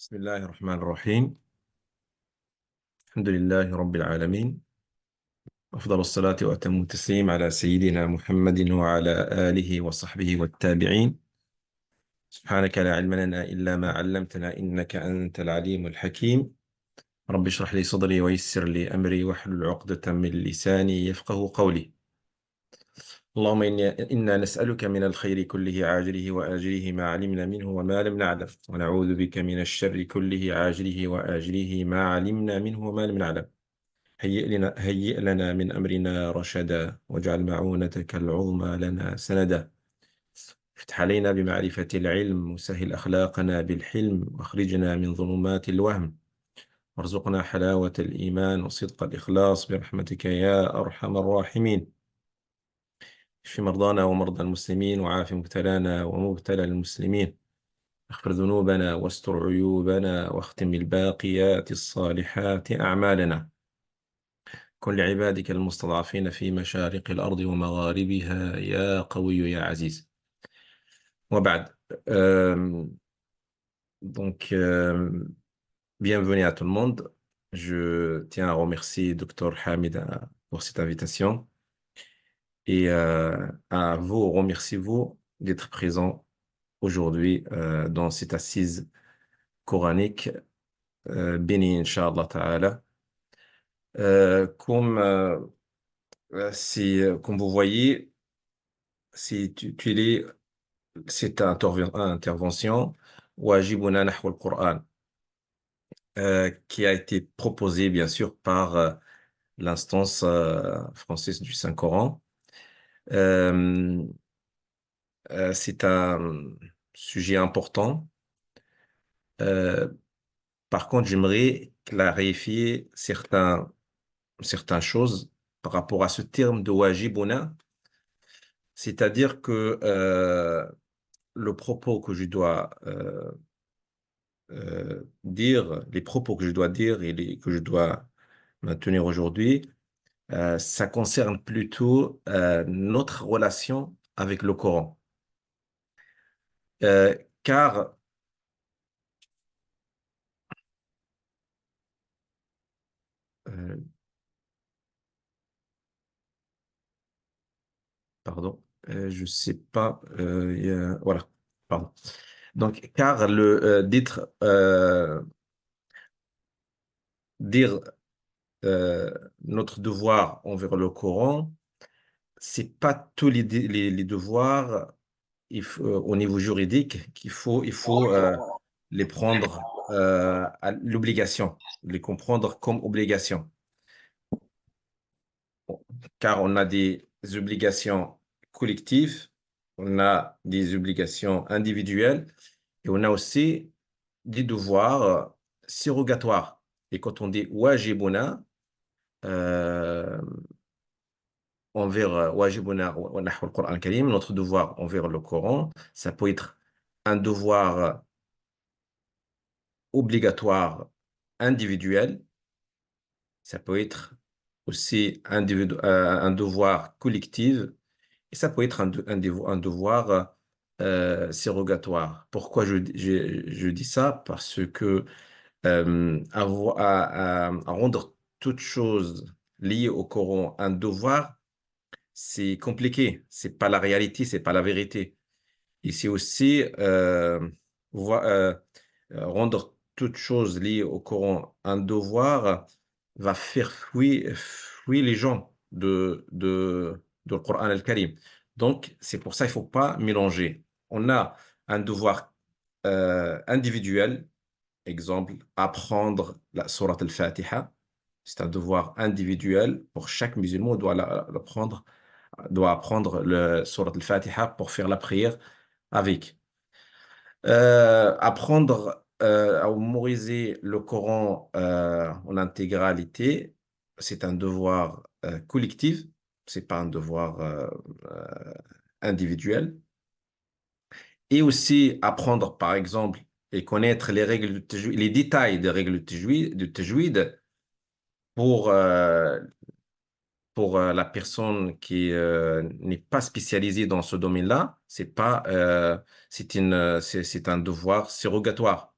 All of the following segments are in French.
بسم الله الرحمن الرحيم. الحمد لله رب العالمين، أفضل الصلاة وأتم التسليم على سيدنا محمد وعلى آله وصحبه والتابعين. سبحانك لا علم لنا إلا ما علمتنا إنك أنت العليم الحكيم. رب اشرح لي صدري ويسر لي أمري واحلل عقدة من لساني يفقه قولي. اللهم إنا نسألك من الخير كله عاجله وآجله ما علمنا منه وما لم نعلم، ونعوذ بك من الشر كله عاجله وآجله ما علمنا منه وما لم نعلم. هيئ لنا من أمرنا رشدا، واجعل معونتك العظمى لنا سندا. افتح علينا بمعرفة العلم، وسهل أخلاقنا بالحلم، واخرجنا من ظلمات الوهم، وارزقنا حلاوة الإيمان وصدق الإخلاص برحمتك يا أرحم الراحمين. اشف مرضانا ومرضى المسلمين، وعاف مبتلانا ومبتلى المسلمين. اغفر ذنوبنا واستر عيوبنا، واختم بالباقيات الصالحات أعمالنا. كن لعبادك المستضعفين في مشارق الأرض ومغاربها يا قوي يا عزيز. وبعد. Euh, bienvenue à tout le monde. Je tiens à remercier Dr Hamid pour cette invitation et à vous, remerciez-vous d'être présent aujourd'hui dans cette assise coranique bénie, Inch'Allah Ta'ala. Comme vous voyez, si tu lis cette intervention, Wajibuna Nahwa al-Qur'an, qui a été proposée bien sûr par l'instance française du Saint-Coran. C'est un sujet important. Euh, Par contre, j'aimerais clarifier certaines choses par rapport à ce terme de Wajibuna, c'est-à-dire que le propos que je dois dire, les propos que je dois dire et que je dois maintenir aujourd'hui, ça concerne plutôt notre relation avec le Coran. Car, euh, pardon, je sais pas, voilà, pardon. Donc, car dire notre devoir envers le Coran, c'est pas tous les devoirs au niveau juridique qu'il faut les prendre à l'obligation, les comprendre comme obligation. Car on a des obligations collectives, on a des obligations individuelles et on a aussi des devoirs surrogatoires. Et quand on dit wajibuna, euh, envers wajibuna wa nahwa al-Qur'an al-Karim, notre devoir envers le Coran, ça peut être un devoir obligatoire individuel, ça peut être aussi un devoir collectif, et ça peut être un devoir surrogatoire. Pourquoi je dis ça? Parce que à rendre toute chose liée au Coran un devoir, c'est compliqué. C'est pas la réalité, c'est pas la vérité. Et c'est aussi voi- euh, rendre toute chose liée au Coran un devoir va faire fuir les gens de le Coran al-Karim. Donc, c'est pour ça qu'il ne faut pas mélanger. On a un devoir individuel, exemple, apprendre la sourate al-Fatiha. C'est un devoir individuel pour chaque musulman, doit apprendre le sourate al-Fatiha pour faire la prière avec. Apprendre à mémoriser le Coran en intégralité, c'est un devoir collectif, c'est pas un devoir individuel. Et aussi apprendre, par exemple, et connaître les règles de tajwid, les détails des règles de tajwid pour, la personne qui n'est pas spécialisée dans ce domaine-là, c'est un devoir surrogatoire.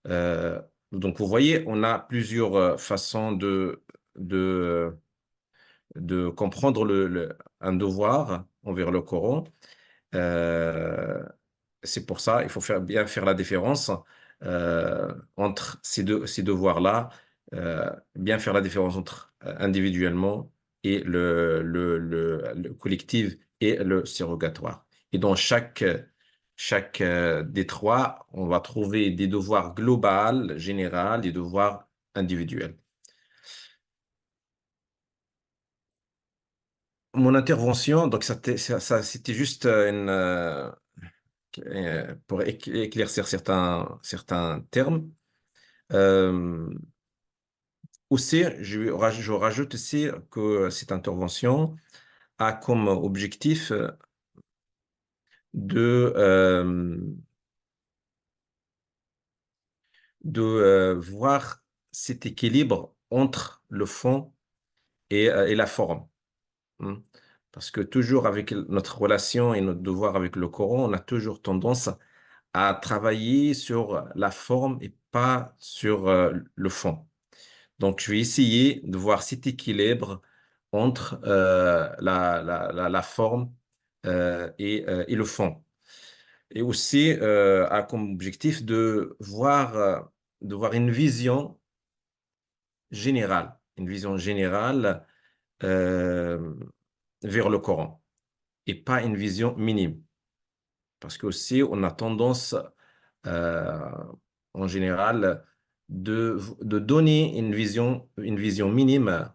Donc, vous voyez, on a plusieurs façons de, de comprendre un devoir envers le Coran. Euh, c'est pour ça, il faut bien faire la différence entre ces devoirs-là, bien faire la différence entre individuellement et le collectif et le surrogatoire. Et dans chaque des trois, on va trouver des devoirs globaux, généraux, des devoirs individuels. Mon intervention, donc c'était juste pour éclaircir certains termes. Euh, Aussi, je rajoute aussi que cette intervention a comme objectif de, euh, de voir cet équilibre entre le fond et la forme. Hein. Parce que toujours avec notre relation et notre devoir avec le Coran, on a toujours tendance à travailler sur la forme et pas sur le fond. Donc, je vais essayer de voir cet équilibre entre la forme et le fond. Et aussi, a comme objectif de voir une vision générale euh, vers le Coran et pas une vision minime. Parce que aussi, on a tendance euh, en général de donner une vision minime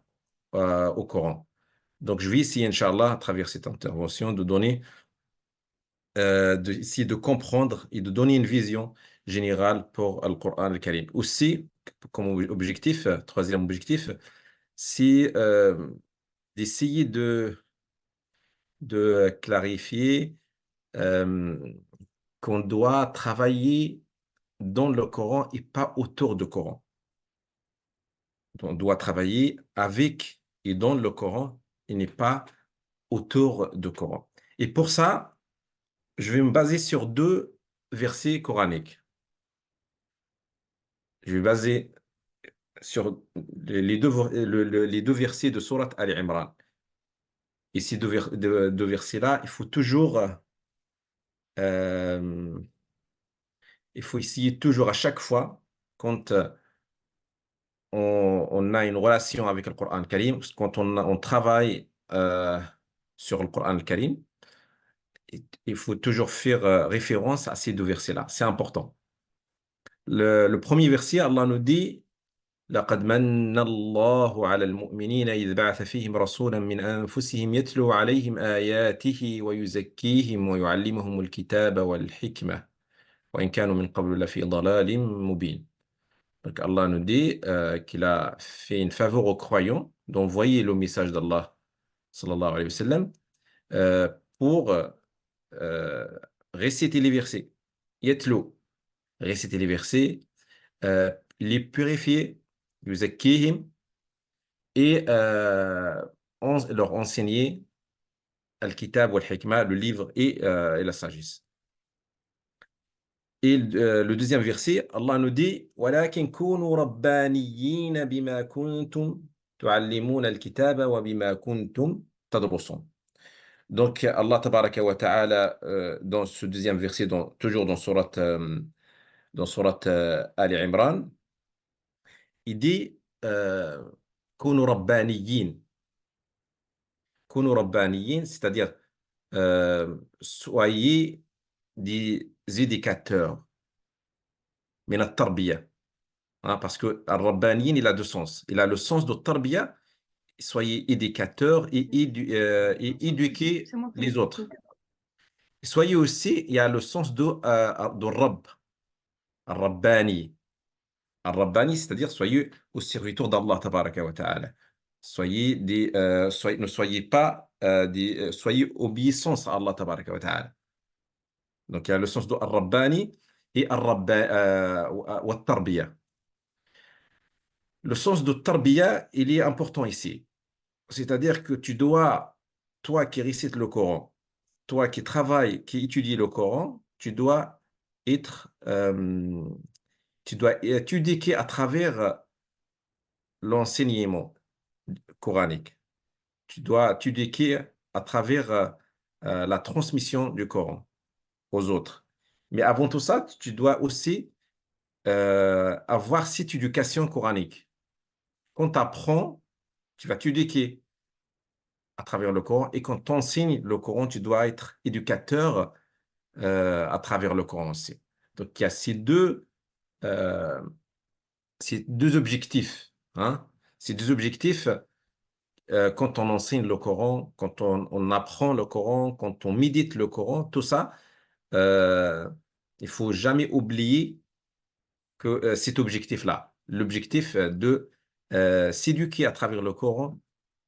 au Coran. Donc, je vais essayer, Inch'Allah, à travers cette intervention, d'essayer de comprendre et de donner une vision générale pour le Coran al-Karim. Aussi, comme objectif, troisième objectif, c'est d'essayer de clarifier euh, qu'on doit travailler dans le Coran et pas autour du Coran. On doit travailler avec et dans le Coran et n'est pas autour du Coran. Et pour ça, je vais me baser sur deux versets coraniques. Je vais baser sur les deux versets de Sourate Ali Imran. Et ces deux versets-là, euh, il faut essayer toujours à chaque fois, quand on a une relation avec le Coran al-Karim, quand on travaille sur le Coran al-Karim, il faut toujours faire référence à ces deux versets-là. C'est important. Le premier verset, Allah nous dit لقد من الله على المؤمنين إذ بعث فيهم رسولا من أنفسهم يتلو عليهم آياته ويزكيهم ويعلمهم الكتاب والحكمة وإن كانوا من قبل لفي ضلال مبين. Donc Allah nous dit qu'il a fait une faveur aux croyants d'envoyer le message d'Allah sallallahu alayhi wa sallam euh, pour réciter les versets. Yatlu, réciter les versets, les purifier, yuzakkihim, et leur enseigner al-kitab wal-hikmah, le livre et la sagesse. Et le deuxième verset, Allah nous dit ولكن كونوا ربانيين بما كنتم تعلمون الكتاب وبما كنتم تدرسون. Donc Allah tabaraka wa ta'ala dans ce deuxième verset, toujours dans sourate Ali Imran, il dit كونوا ربانيين. كونوا ربانيين, c'est-à-dire soyez des éducateurs من التربية. Hein, parce que Al-Rabbaniyin, il a deux sens. Il a le sens de Tarbiya, soyez éducateurs et éduquez les autres. Soyez aussi, il y a le sens de Rabb, Al-Rabbani. Al-Rabbani, c'est-à-dire soyez au serviteur d'Allah, tabaraka wa ta'ala. Ne soyez pas soyez obéissance à Allah, tabaraka wa ta'ala. Donc, il y a le sens de Al-Rabbani et Al-Tarbiya. Le sens de Tarbiya, il est important ici. C'est-à-dire que tu dois, toi qui récites le Coran, toi qui travailles, qui étudies le Coran, tu dois être tu dois étudier à travers l'enseignement coranique. Tu dois étudier à travers la transmission du Coran aux autres. Mais avant tout ça, tu dois aussi avoir cette éducation coranique. Quand tu apprends, tu vas t'éduquer à travers le Coran. Et quand tu enseignes le Coran, tu dois être éducateur à travers le Coran aussi. Donc, il y a euh, ces deux objectifs. Hein. Ces deux objectifs, quand on enseigne le Coran, quand on apprend le Coran, quand on médite le Coran, tout ça, euh, il faut jamais oublier que cet objectif-là, l'objectif de s'éduquer à travers le Coran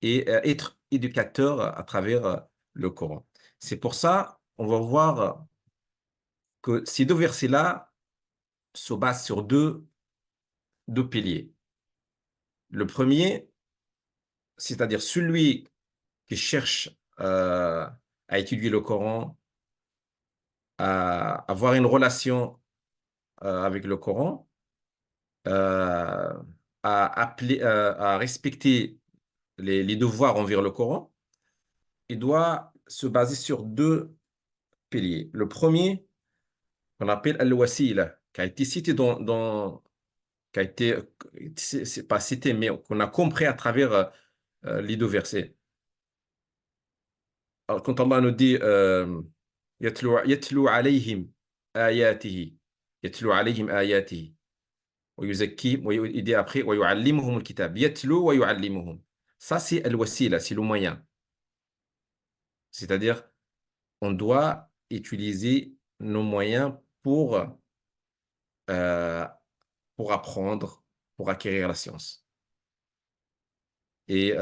et être éducateur à travers le Coran. C'est pour ça, on va voir que ces deux versets-là se basent sur deux piliers. Le premier, c'est-à-dire celui qui cherche à étudier le Coran, à avoir une relation avec le Coran, euh, à respecter les devoirs envers le Coran, il doit se baser sur deux piliers. Le premier, qu'on appelle al-wasila, qui a été cité qui a été, c'est pas cité, mais qu'on a compris à travers les deux versets. Alors, quand Allah nous dit يتلو عليهم آياته يتلو عليهم آياته ويزكيهم il dit après ويعلمهم الكتاب يتلو ويعلمهم. Ça, c'est al-wasila, c'est le moyen. C'est-à-dire, on doit utiliser nos moyens euh, pour apprendre, pour acquérir la science. Et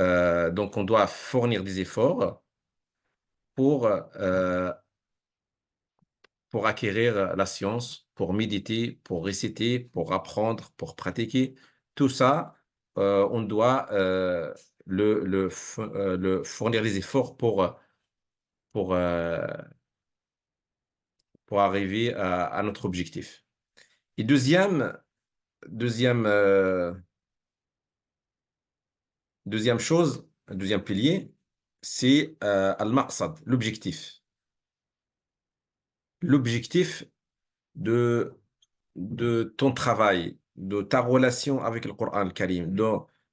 donc, on doit fournir des efforts euh, pour acquérir la science, pour méditer, pour réciter, pour apprendre, pour pratiquer. Tout ça, on doit le fournir des efforts pour, euh, pour arriver à notre objectif. Et deuxième, deuxième chose, deuxième pilier, c'est al-maqsad, l'objectif. L'objectif de, de ton travail, de ta relation avec le Coran al-Karim,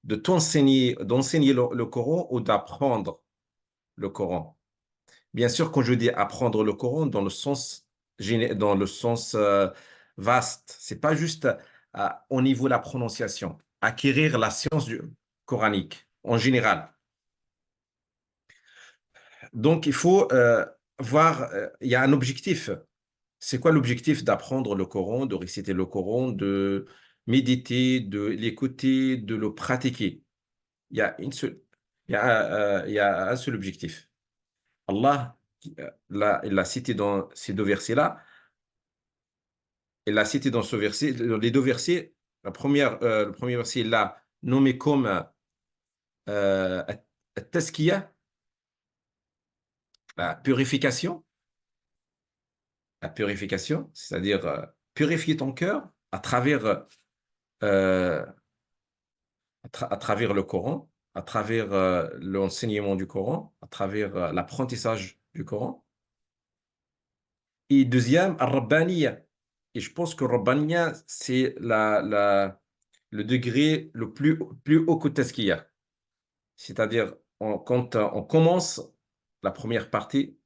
d'enseigner le Coran ou d'apprendre le Coran. Bien sûr, quand je dis apprendre le Coran dans le sens, dans le sens vaste, c'est pas juste au niveau de la prononciation, acquérir la science coranique en général. Donc, il faut voir, il y a un objectif. C'est quoi l'objectif d'apprendre le Coran, de réciter le Coran, de méditer, de l'écouter, de le pratiquer? Il y a il y a un seul objectif. Allah, il l'a cité dans ces deux versets-là. Il l'a cité dans ce verset, dans les deux versets. Le premier verset, il l'a nommé comme euh, Taskiya, la purification. La purification, c'est-à-dire purifier ton cœur euh, à travers le Coran, à travers l'enseignement du Coran, à travers l'apprentissage du Coran. Et deuxième, Ar-Rabbaniya. Et je pense que Rabbaniya, c'est le degré plus haut que Tazkiya. C'est-à-dire, quand on commence la première partie,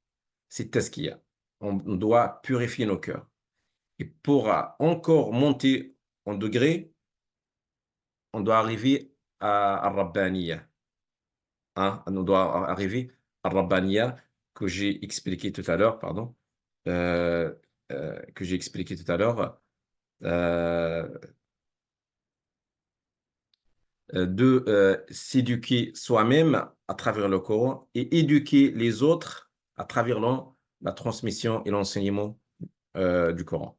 c'est Tazkiya. On doit purifier nos cœurs. Et pour encore monter en degré, on doit arriver à Rabbaniya. Hein, on doit arriver à Rabbaniya que j'ai expliqué tout à l'heure, pardon, euh, que j'ai expliqué tout à l'heure, euh, de s'éduquer soi-même à travers le Coran et éduquer les autres à travers la transmission et l'enseignement du Coran.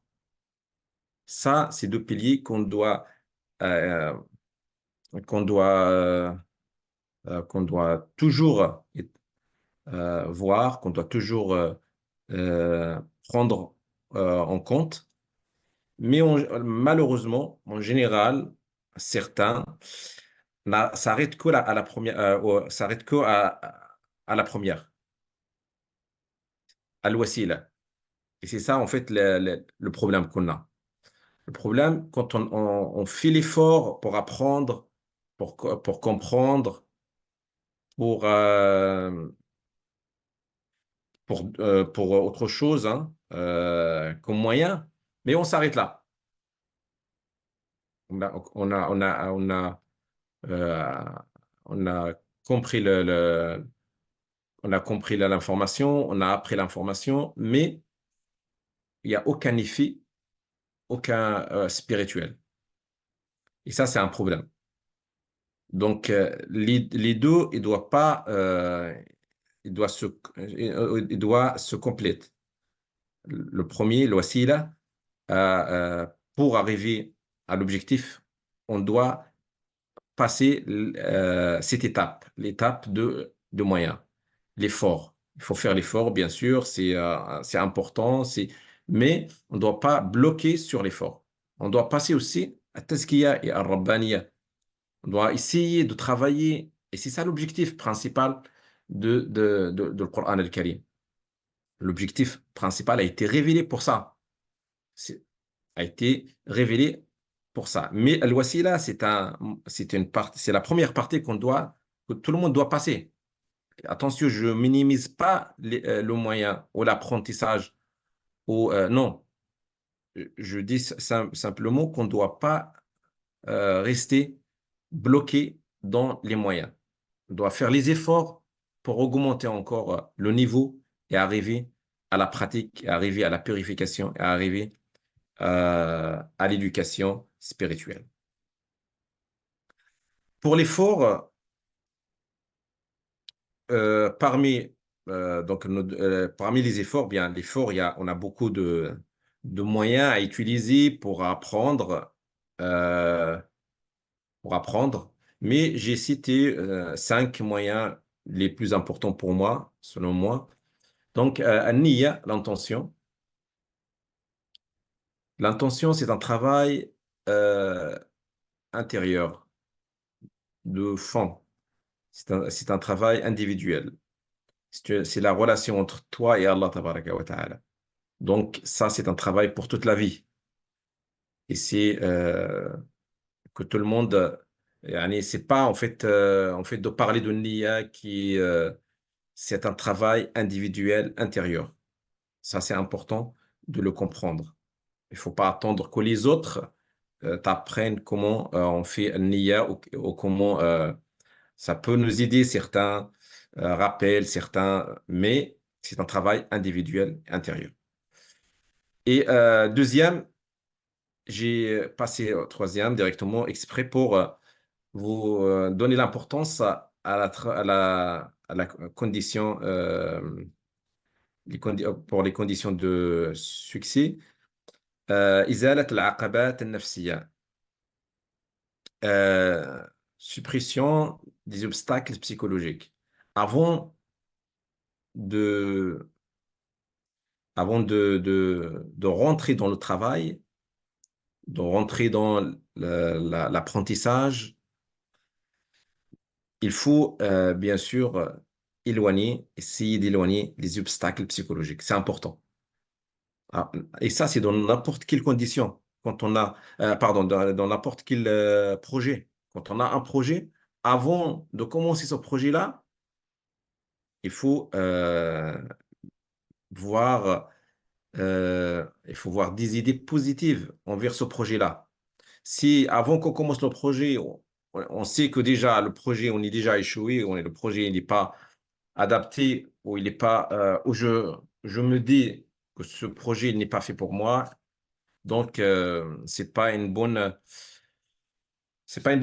Ça, c'est deux piliers euh, qu'on doit, qu'on doit toujours voir, qu'on doit toujours prendre en compte. Mais malheureusement, en général, certains s'arrêtent que à la première, s'arrêtent que à la première, à l'wasila. Et c'est ça, en fait, le problème qu'on a. Le problème, quand on fait l'effort pour apprendre, pour comprendre, pour, euh, pour autre chose, hein, comme moyen, mais on s'arrête là. On a, euh, on a compris on a compris l'information, on a appris l'information, mais il n'y a aucun effet, aucun spirituel. Et ça, c'est un problème. Donc, les deux, il doit se compléter. Le premier, le wasila, pour arriver à l'objectif, on doit passer cette étape, l'étape de moyens, l'effort. Il faut faire l'effort, bien sûr, c'est important, mais on ne doit pas bloquer sur l'effort. On doit passer aussi à tazkiya et à rabbaniya. On doit essayer de travailler, et c'est ça l'objectif principal de le Coran al-Karim. L'objectif principal a été révélé pour ça. A été révélé pour ça. Mais al-wasila, c'est la première partie que tout le monde doit passer. Attention, je minimise pas le moyen ou l'apprentissage non. Je dis simplement qu'on ne doit pas rester bloqué dans les moyens. On doit faire les efforts pour augmenter encore le niveau et arriver à la pratique, et arriver à la purification, et arriver à l'éducation spirituelle. Pour l'effort, parmi, parmi les efforts, bien, l'effort, on a beaucoup de moyens à utiliser euh, pour apprendre, mais j'ai cité 5 moyens les plus importants pour moi, selon moi. Donc, an-niyya, l'intention. L'intention, c'est un travail euh, intérieur, de fond. C'est un travail individuel. C'est la relation entre toi et Allah tabaraka wa ta'ala. Donc, ça, c'est un travail pour toute la vie. Et c'est que tout le monde, c'est pas en fait de parler de niya c'est un travail individuel intérieur. Ça, c'est important de le comprendre. Il faut pas attendre que les autres t'apprennent comment on fait niya ou comment ça peut nous aider, certains rappels, certains, mais c'est un travail individuel intérieur. Et deuxième, j'ai passé au troisième directement exprès pour vous donner l'importance à la condition, pour les conditions de succès. إزالة العقبات النفسية. Euh, Suppression des obstacles psychologiques. Avant de, de rentrer dans le travail, de rentrer dans l'apprentissage, il faut bien sûr essayer d'éloigner les obstacles psychologiques. C'est important. Ah, et ça, c'est dans n'importe quelle condition. Quand on a, pardon, dans n'importe quel projet. Quand on a un projet, avant de commencer ce projet-là, il faut voir, il faut voir des idées positives envers ce projet-là. Si avant qu'on commence le projet, on sait que déjà le projet, on est déjà échoué, le projet il n'est pas adapté, ou il n'est pas, où je me dis que ce projet il n'est pas fait pour moi, donc c'est pas une bonne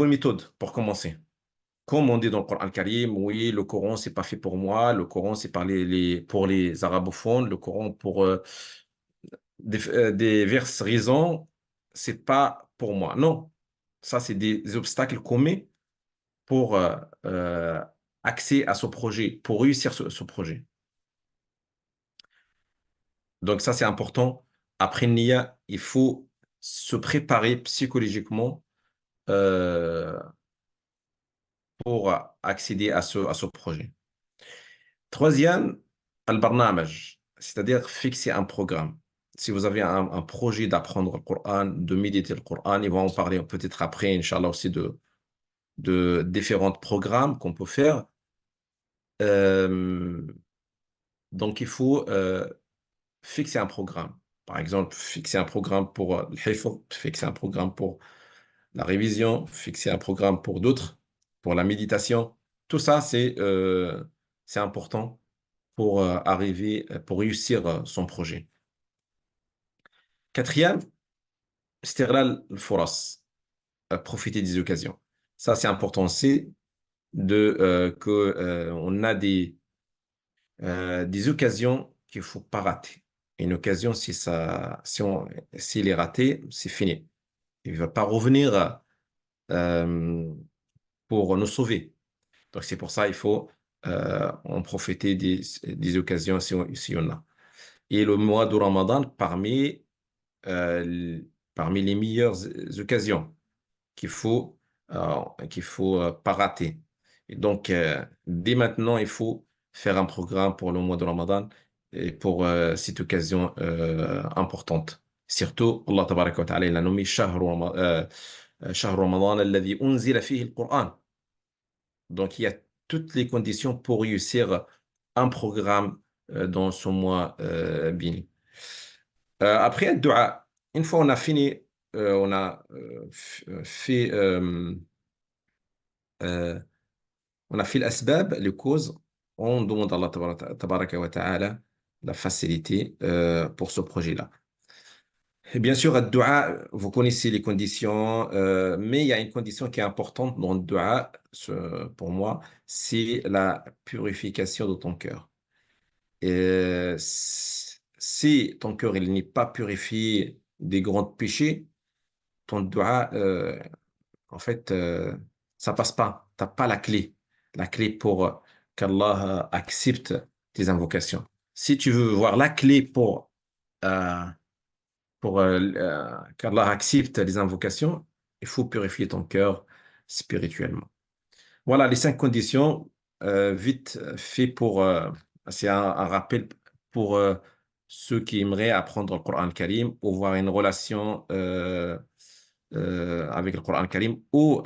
méthode pour commencer. Comme on dit dans le Coran Karim, oui, le Coran, c'est pas fait pour moi, le Coran, c'est pour les arabophones, le Coran pour des verses raisons, c'est pas pour moi. Non, ça, c'est des obstacles qu'on met pour euh, accès à ce projet, pour réussir ce projet. Donc ça, c'est important. Après Nia, il faut se préparer psychologiquement euh, pour accéder à ce projet. Troisième, al-barnamaj, c'est-à-dire fixer un programme. Si vous avez un projet d'apprendre le Coran, de méditer le Coran, ils vont en parler peut-être après, Inch'Allah, aussi de différents programmes qu'on peut faire. Euh, donc, il faut fixer un programme. Par exemple, fixer un programme pour le hifz, fixer un programme pour la révision, fixer un programme pour d'autres, pour la méditation. Tout ça, c'est important pour arriver, pour réussir son projet. Quatrième, استغلال الفرص, profiter des occasions. Ça, c'est important aussi on a des occasions qu'il ne faut pas rater. Une occasion, s'il est raté, c'est fini. Il ne va pas revenir euh, pour nous sauver. Donc, c'est pour ça qu'il faut en profiter des occasions si on a. Et le mois de Ramadan, parmi les meilleures occasions qu'il faut pas rater. Et donc, dès maintenant, il faut faire un programme pour le mois de Ramadan et pour cette occasion importante. Surtout, Allah tabaraka wa ta'ala, il a nommé شهر رمضان الذي أنزل فيه القرآن. Donc, il y a toutes les conditions pour réussir un programme dans ce mois béni. Après le dua, une fois on a fini, on a fait, euh, on a fait l'asbab, les causes, on demande à Allah tabaraka wa ta'ala la facilité pour ce projet-là. Et bien sûr, le dua, vous connaissez les conditions, mais il y a une condition qui est importante dans le dua, pour moi, c'est la purification de ton cœur. Et si ton cœur il n'est pas purifié des grands péchés, ton doigt, en fait, ça passe pas. Tu n'as pas la clé pour qu'Allah accepte tes invocations. Si tu veux voir la clé euh, pour qu'Allah accepte les invocations, il faut purifier ton cœur spirituellement. Voilà les 5 conditions, vite fait c'est un rappel pour ceux qui aimeraient apprendre le Coran Karim ou avoir une relation avec le Coran Karim ou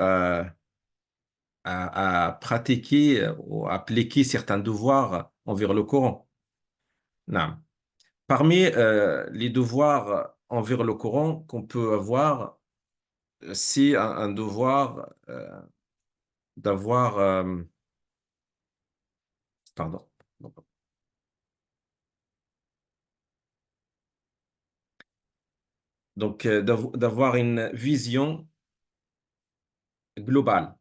à pratiquer ou à appliquer certains devoirs envers le Coran. Non. Parmi les devoirs envers le Coran qu'on peut avoir, c'est un devoir d'avoir, pardon, donc d'avoir une vision globale,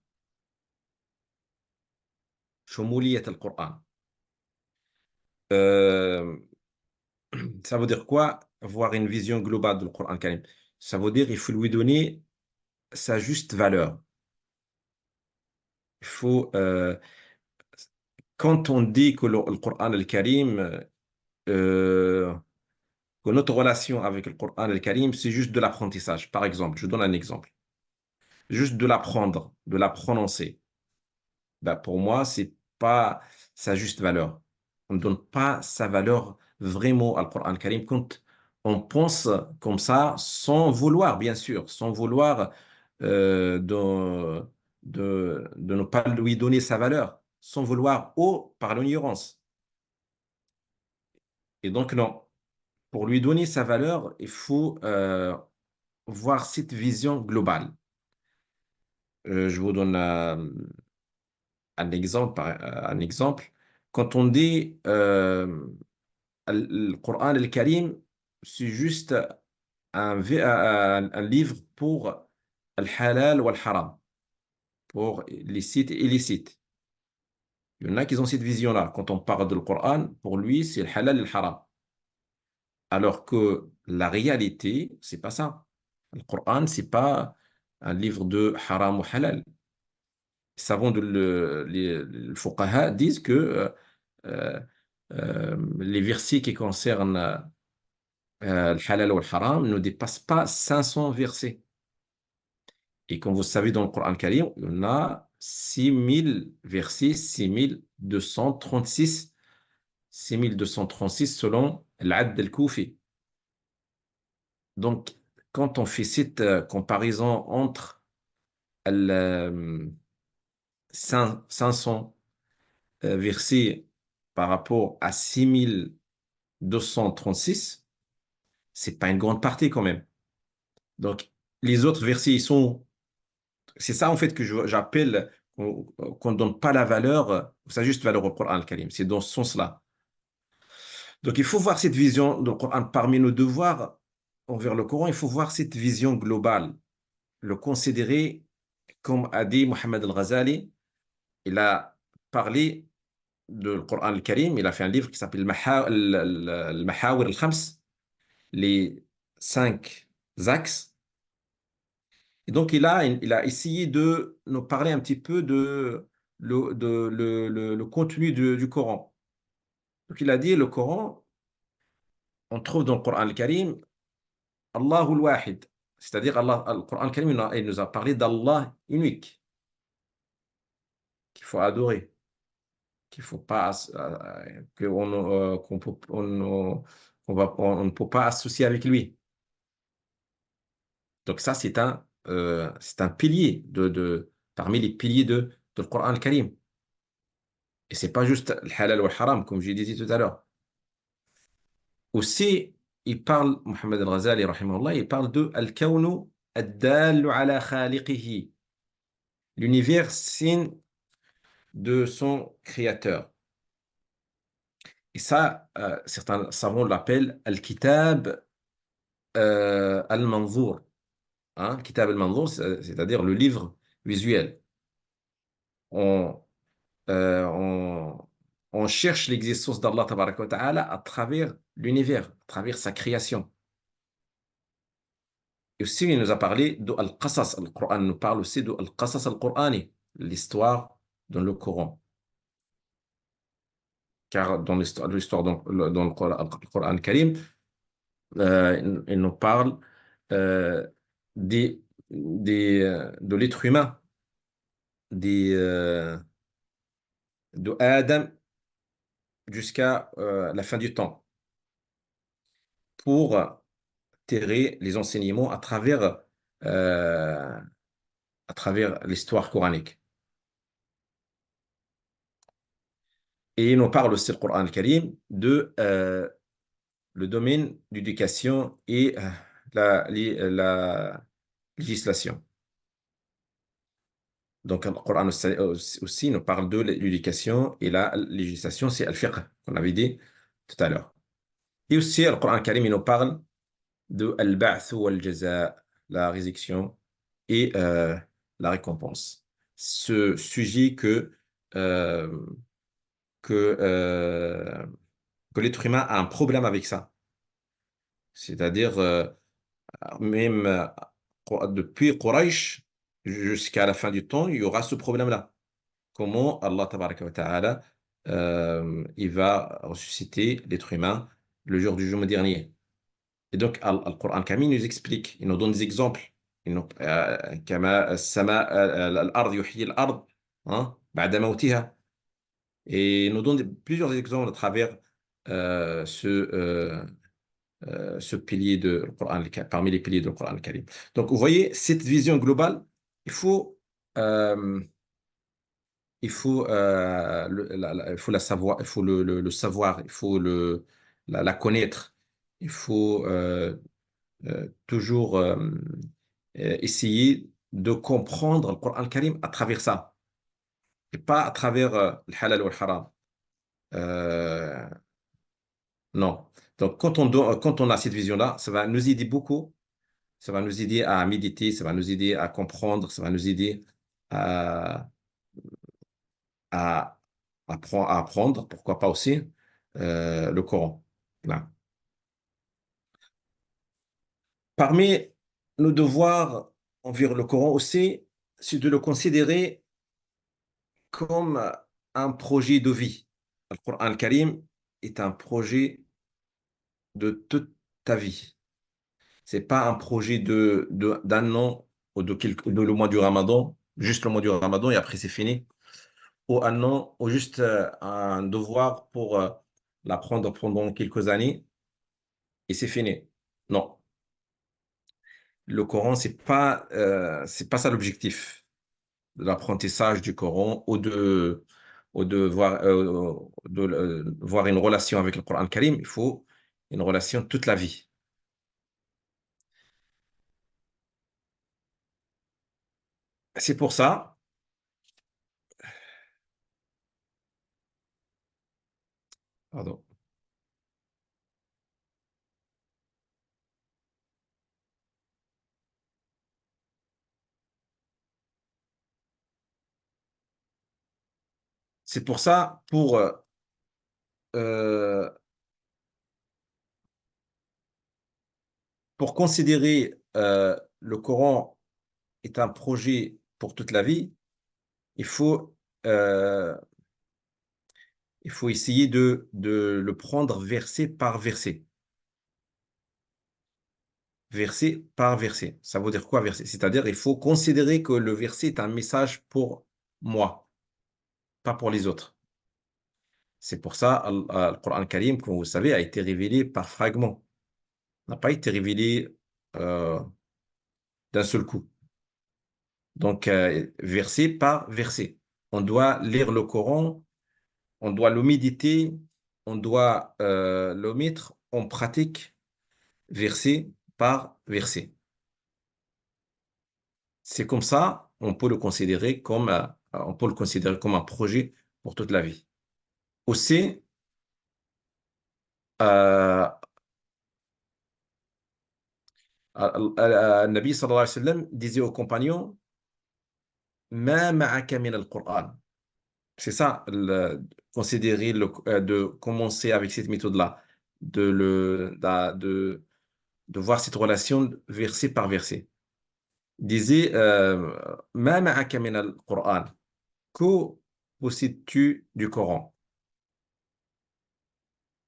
شمولية القرآن. Euh, Ça veut dire quoi? Avoir une vision globale du Coran Karim. Ça veut dire qu'il faut lui donner sa juste valeur. Il faut, quand on dit que le Coran Karim, euh, que notre relation avec le Coran Karim, c'est juste de l'apprentissage. Par exemple, je donne un exemple. Juste de l'apprendre, de la prononcer. Ben, pour moi, c'est pas sa juste valeur. On ne donne pas sa valeur vraiment au Coran Karim quand on pense comme ça, sans vouloir, bien sûr, sans vouloir de ne pas lui donner sa valeur, sans vouloir ou par l'ignorance. Et donc, non, pour lui donner sa valeur, il faut voir cette vision globale. Je vous donne un exemple, un exemple. Quand on dit le Coran al-Karim, c'est juste un livre pour le halal ou le haram, pour licite et illicite. Il y en a qui ont cette vision-là. Quand on parle du Coran, pour lui, c'est le halal et le haram. Alors que la réalité, c'est pas ça. Le Coran, c'est pas un livre de haram ou halal. Les savants les fuqaha disent que euh, les versets qui concernent le halal ou le haram ne dépasse pas 500 versets. Et comme vous savez, dans le Coran Karim, il y en a 6000 versets, 6236 selon l'Ad al-Koufi. Donc, quand on fait cette comparaison entre le 500 versets par rapport à 6236, c'est pas une grande partie quand même. Donc, les autres versets, c'est ça en fait que j'appelle qu'on ne donne pas la valeur, ça juste valeur au Coran al-Karim. C'est dans ce sens-là. Donc, il faut voir cette vision du Coran parmi nos devoirs envers le Coran. Il faut voir cette vision globale, le considérer comme a dit Mohammed al-Ghazali. Il a parlé du Coran al-Karim. Il a fait un livre qui s'appelle Al-Mahawir al-Khams, les 5 axes. Et donc, il a essayé de nous parler un petit peu le contenu du Coran. Donc, il a dit, le Coran, on trouve dans le Coran al-Karim, Allahul Wahid. C'est-à-dire, le Coran al-Karim, il nous a parlé d'Allah unique, qu'il faut adorer, qu'il faut pas, on ne peut pas associer avec lui. Donc, ça, c'est un pilier parmi les piliers de le Coran al-Karim. Et c'est pas juste le halal ou le haram, comme j'ai dit tout à l'heure. Aussi, Mohammed al-Ghazali, rahimahullah, il parle de al-kawnu ad-dallu ala khaliqihi, l'univers signe de son créateur. Et ça, certains savants l'appellent al-kitab al-manzour. Hein? Kitab al-manzour, c'est-à-dire le livre visuel. On, on, on cherche l'existence d'Allah tabaraka wa ta'ala à travers l'univers, à travers sa création. Et aussi, il nous a parlé de Al-Qasas. Le Coran nous parle aussi de Al-Qasas al-Qur'ani, l'histoire dans le Coran. Car dans l'histoire dans le Coran Karim, il nous parle euh, des, de l'être humain, des, de Adam jusqu'à la fin du temps, pour tirer les enseignements euh, à travers l'histoire coranique. Et il nous parle aussi, le Coran Karim, de le domaine d'éducation et la législation. Donc, le Coran aussi nous parle de l'éducation et la législation, c'est al-fiqh, qu'on avait dit tout à l'heure. Et aussi, le Coran Karim, il nous parle de al-ba'th ou al-jaza, la résurrection et la récompense. Ce sujet euh, que, euh, que l'être humain a un problème avec ça. C'est-à-dire, même depuis Quraysh jusqu'à la fin du temps, il y aura ce problème-là. Comment Allah tabaraka wa ta'ala il va ressusciter l'être humain le jour du jour dernier. Et donc, le Coran Karim nous explique, il nous donne des exemples. كما السماء الأرض يحيي الأرض بعد موتها. Et il nous donne plusieurs exemples à travers euh, ce, euh, ce pilier de le Coran, parmi les piliers du Coran Karim. Donc, vous voyez, cette vision globale, il faut, euh, il faut la savoir, il faut le savoir, il faut la connaître. Il faut toujours essayer de comprendre le Coran Karim à travers ça, et pas à travers le halal ou le haram. Euh, non. Donc, quand on a cette vision-là, ça va nous aider beaucoup. Ça va nous aider à méditer, ça va nous aider à comprendre, ça va nous aider à, à, à apprendre, pourquoi pas aussi, le Coran. Voilà. Parmi nos devoirs envers le Coran aussi, c'est de le considérer comme un projet de vie. Le Coran al-Karim est un projet de toute ta vie. C'est pas un projet d'un an ou de le mois du Ramadan, juste le mois du Ramadan et après c'est fini. Ou un an, ou juste un devoir pour l'apprendre pendant quelques années et c'est fini. Non, le Coran, c'est pas ça l'objectif de l'apprentissage du Coran ou de voir une relation avec le Coran Karim. Il faut une relation toute la vie. C'est pour ça, pardon, c'est pour ça, euh, pour considérer le Coran est un projet pour toute la vie, il faut, euh, il faut essayer de le prendre verset par verset. Verset par verset. Ça veut dire quoi verset? C'est-à-dire il faut considérer que le verset est un message pour moi, pas pour les autres. C'est pour ça le Coran Karim, comme vous savez, a été révélé par fragments. N'a pas été révélé euh, d'un seul coup. Donc, verset par verset. On doit lire le Coran, on doit le méditer, on doit le mettre en pratique verset par verset. C'est comme ça, on peut le considérer comme un projet pour toute la vie. Aussi, euh, Nabi sallallahu alayhi wa sallam disait aux compagnons, Ma ma'aka min al-Qur'an. C'est ça, considérer de commencer avec cette méthode-là, de voir cette relation verset par verset. Il disait, Ma ma'aka min al-Qur'an. Que possèdes-tu du Coran?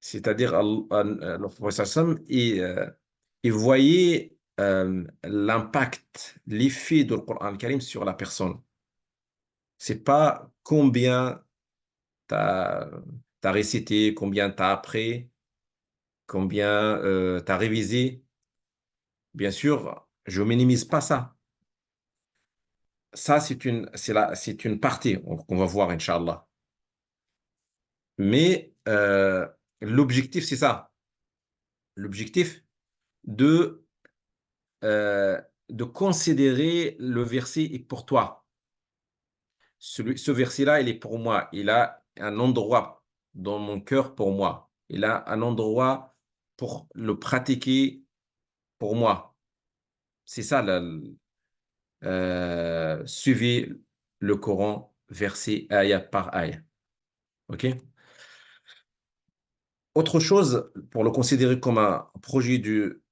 C'est-à-dire, le prophète sallam, il voyait l'impact, l'effet du Coran Karim sur la personne. C'est pas combien tu as récité, combien tu as appris, combien tu as révisé. Bien sûr, je minimise pas ça. Ça, c'est une partie qu'on va voir, Inch'Allah. Mais l'objectif, c'est ça. L'objectif de, euh, de considérer le verset est pour toi. Ce verset-là, il est pour moi. Il a un endroit dans mon cœur pour moi. Il a un endroit pour le pratiquer pour moi. C'est ça, suivez le Coran verset ayah par ayah. OK? Autre chose, pour le considérer comme un projet de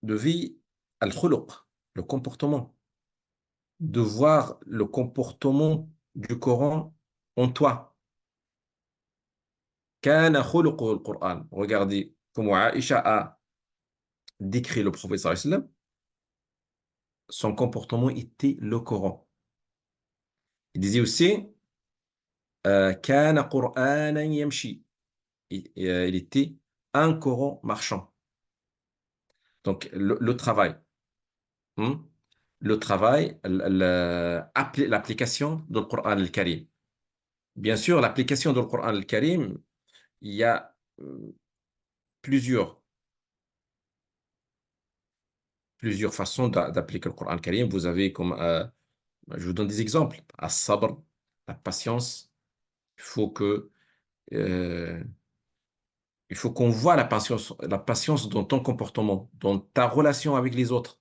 vie, al-khuluq, le comportement. De voir le comportement du Coran en toi. Kana khuluquhu al-Qur'an. Regardez comment Aïcha a décrit le prophète sallallahu alayhi wa sallam. Son comportement était le Coran. Il disait aussi Kana Qur'anan yamshi. Il était un Coran marchand. Donc, le travail. hein, Le travail, l'application du Coran al-Karim. Bien sûr, l'application du Coran al-Karim, il y a plusieurs, plusieurs façons d'appliquer le Coran al-Karim. Vous avez comme, je vous donne des exemples. As-sabr, la patience. Il faut que, euh, il faut qu'on voit la patience dans ton comportement, dans ta relation avec les autres.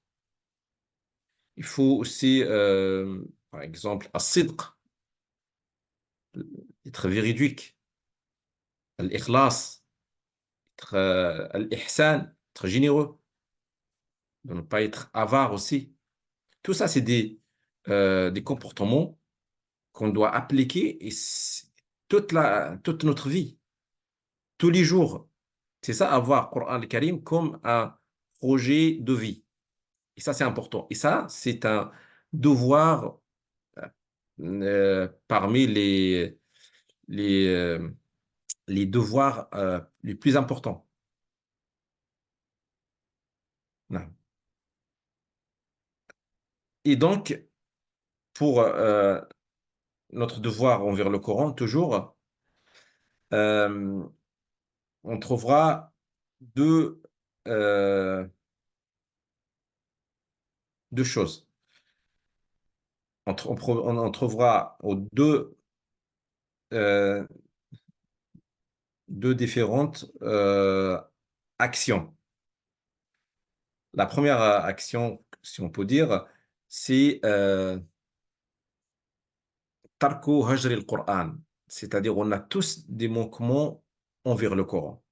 Il faut aussi, par exemple, as-sidq, être véridique, al-ikhlas, être al-ihsan, être généreux, de ne pas être avare aussi. Tout ça, c'est des comportements qu'on doit appliquer toute notre vie, tous les jours. C'est ça, avoir Coran al-Karim comme un projet de vie. Et ça, c'est important. Et ça, c'est un devoir parmi les, euh, les devoirs les plus importants. Non. Et donc, pour notre devoir envers le Coran, toujours, euh, on trouvera deux, euh, deux choses. On trouvera aux euh, deux différentes actions. La première action, si on peut dire, c'est tarku hajri al-Qur'an. C'est-à-dire, on a tous des manquements envers le Coran.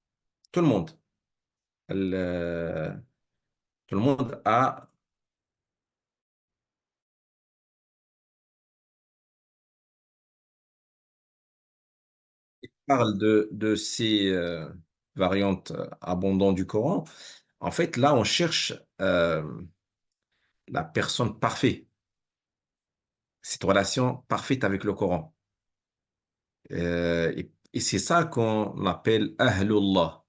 Tout le monde. Euh, Tout le monde parle de ces variantes abondantes du Coran. En fait, là, on cherche la personne parfaite, cette relation parfaite avec le Coran. Et c'est ça qu'on appelle Ahlullah,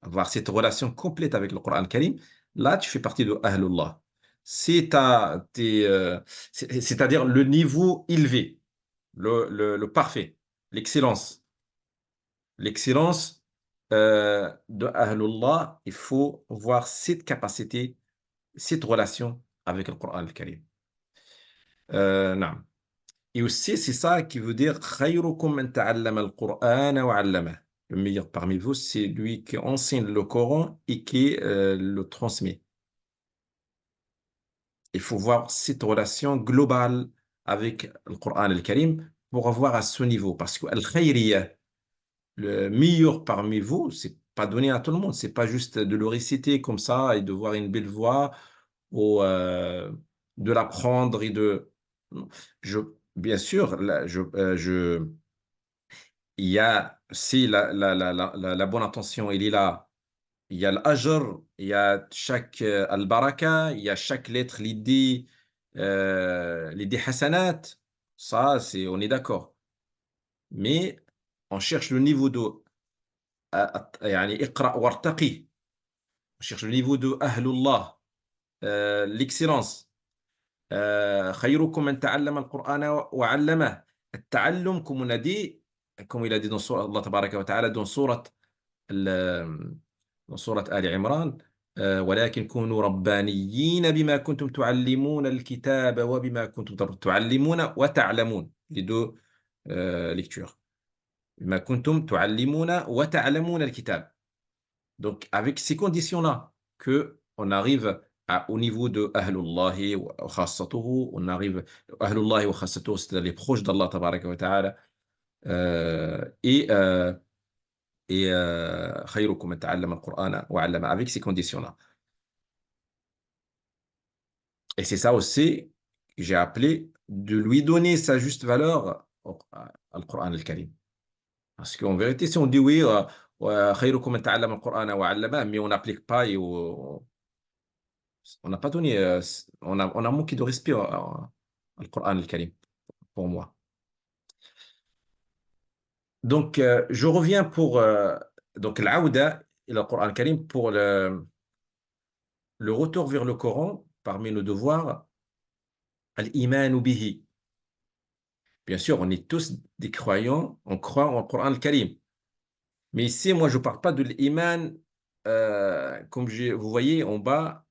avoir cette relation complète avec le Coran al-Karim. Là, tu fais partie de Ahlullah. C'est-à-dire le niveau élevé, le parfait, l'excellence. L'excellence de Ahlullah, il faut voir cette capacité, cette relation avec le Coran al-Karim. Non. Et aussi, c'est ça qui veut dire خيركم من تعلم القرآن وعلمه. Le meilleur parmi vous, c'est lui qui enseigne le Coran et qui le transmet. Il faut voir cette relation globale avec le Coran al-Karim pour avoir à ce niveau. Parce que al-khayriyya, le meilleur parmi vous, c'est pas donné à tout le monde. C'est pas juste de le réciter comme ça et de voir une belle voix ou de l'apprendre et de. Je, bien sûr, là, il y a, si la bonne intention, il est là, il y a l'ajr, il y a chaque al-baraka, il y a chaque lettre, l'idée hasanat. Ça, on est d'accord. Mais on cherche le niveau de يعني اقرأ وارتقي. On cherche le niveau de ahlullah, l'excellence. خيركم من تعلم القرآن وعلمه. التعلم, comme on a dit, comme il a dit dans Allah tabaraka wa ta'ala, dans sourate Ali Imran, ولكن كونوا ربانيين بما كنتم تعلمون الكتاب وبما كنتم تعلمون وتعلمون. Les deux lectures. بما كنتم تعلمون وتعلمون الكتاب. Donc, avec ces conditions-là, que on arrive au niveau de Ahlullahi wa khassatuhu, on arrive Ahlullahi wa khassatuhu, c'est-à-dire les proches d'Allah tabaraka wa ta'ala, et khayrukum man ta'allama al-Qur'ana wa 'allama, avec ces conditions-là. Et c'est ça aussi que j'ai appelé de lui donner sa juste valeur au Qur'an al-Karim. Parce qu'en vérité, si on dit oui, khayrukum man ta'allama al-Qur'ana wa 'allama, mais on n'applique pas et on n'a pas donné, on a manqué de respect au Coran al-Karim, pour moi. Donc, je reviens pour donc l'Aouda et le Coran al-Karim pour le retour vers le Coran parmi nos devoirs, al-iman bihi. Bien sûr, on est tous des croyants, on croit en Coran al-Karim. Mais ici, moi, je ne parle pas de l'iman, comme vous voyez en bas,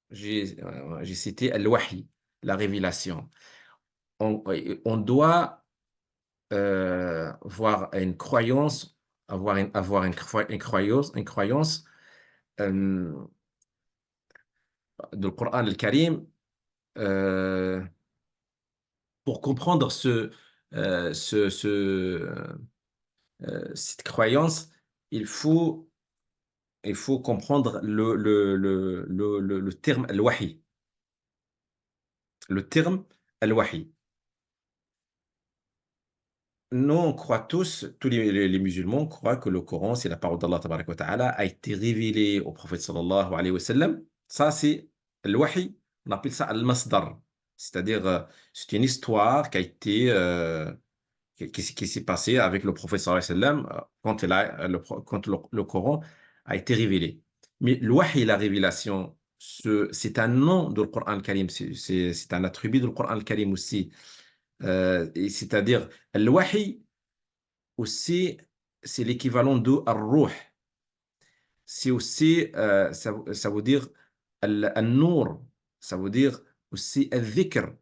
j'ai cité al-wahi, la révélation. On doit voir une croyance, avoir une croyance du Coran al-Karim euh, pour comprendre euh, ce, ce, cette croyance, il faut, il faut comprendre le terme al-wahi. Le terme al-wahi. nous, on croit tous, tous les musulmans croient que le Coran, c'est la parole d'Allah tabaraka wa ta'ala, a été révélé au prophète sallallahu alayhi wa sallam. Ça, c'est le wahi. On appelle ça al-masdar. C'est-à-dire, c'est une histoire qui a été, qui s'est passée avec le prophète sallallahu alayhi wa sallam quand, quand le Coran a été révélé. Mais le wahi, la révélation, c'est un nom du Coran al-Karim, c'est un attribut du Coran al-Karim aussi. C'est-à-dire, le wahi aussi, c'est l'équivalent de ar-ruh. C'est aussi, ça veut dire al-nour, ça veut dire aussi al-dhikr.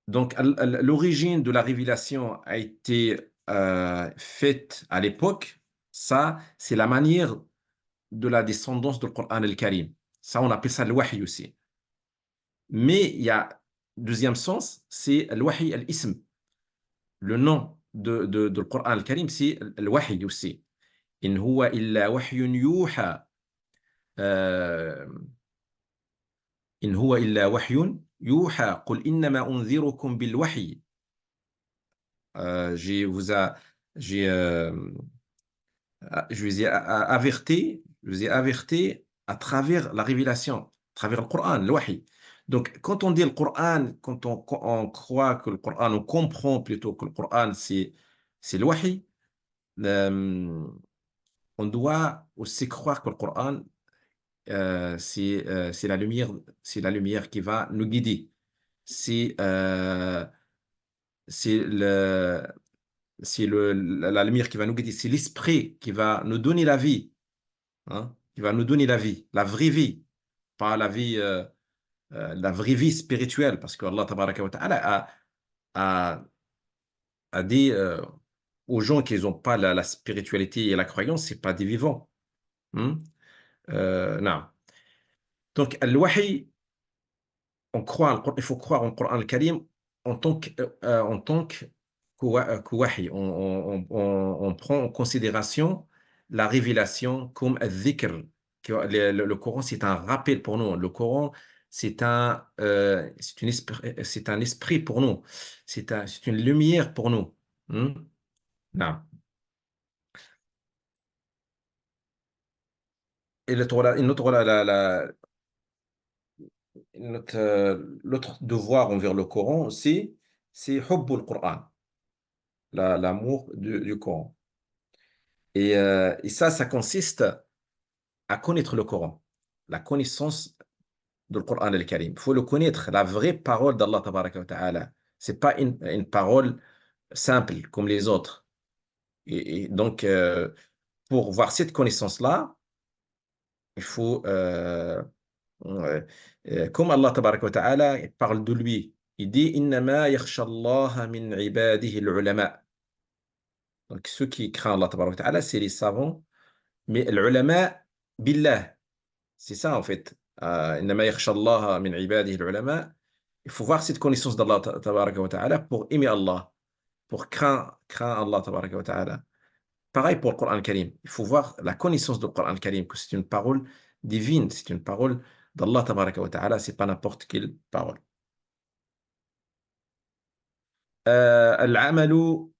Donc, l'origine de la révélation a été faite à l'époque. Ça, c'est la manière de la descendance du Coran al-Karim. Ça, on appelle ça le wahi aussi. Mais il y a deuxième sens, c'est le wahi al-ism. Le nom de Coran al-Karim, c'est le wahi aussi. إن هو إلا وحي يوحى إن هو إلا وحي يوحى قل إنما أنذركم بالوحي. j'ai vous a j'ai je vous ai averti, je vous ai averti à travers la révélation, à travers le Coran, le wahi. Donc, quand on dit le Coran, quand on croit que le Coran, on comprend plutôt que le Coran, c'est le wahi, euh, on doit aussi croire que le Coran, c'est la lumière qui va nous guider. C'est c'est le, la lumière qui va nous guider. C'est l'esprit qui va nous donner la vie, hein, qui va nous donner la vraie vie, pas la vraie vie spirituelle, parce que Allah tabaraka wa ta'ala a, a dit aux gens qui n'ont pas la spiritualité et la croyance, c'est pas des vivants. Hein. Non. Donc, al-wahi, il faut croire en Coran al-Karim en tant que wahi. On prend en considération la révélation comme al-dhikr. Le Coran, c'est un rappel pour nous. Le Coran, c'est un esprit pour nous. C'est une lumière pour nous. Hmm? Non. Et l'autre devoir envers le Coran aussi, c'est hubbul Coran, l'amour du Coran. Et ça consiste à connaître le Coran, la connaissance du Coran al-Karim. Il faut le connaître, la vraie parole d'Allah tabaraka wa ta'ala. C'est pas une parole simple comme les autres. Et donc, pour voir cette connaissance-là, il faut, ouais, comme Allah tabaraka wa ta'ala il parle de lui, il dit إنما يخشى الله من عباده العلماء. Donc, ceux qui craignent Allah tabaraka wa ta'ala, c'est les savants, mais l'ulama billah. C'est ça, en fait. إنما يخشى الله من عباده العلماء. Il faut voir cette connaissance d'Allah tabaraka wa ta'ala pour aimer Allah, pour craindre Allah tabaraka wa ta'ala. Pareil pour le Coran al-Karim. Il faut voir la connaissance du Coran al-Karim, que c'est une parole divine, c'est une parole d'Allah tabaraka wa ta'ala, c'est pas n'importe quelle parole. العمل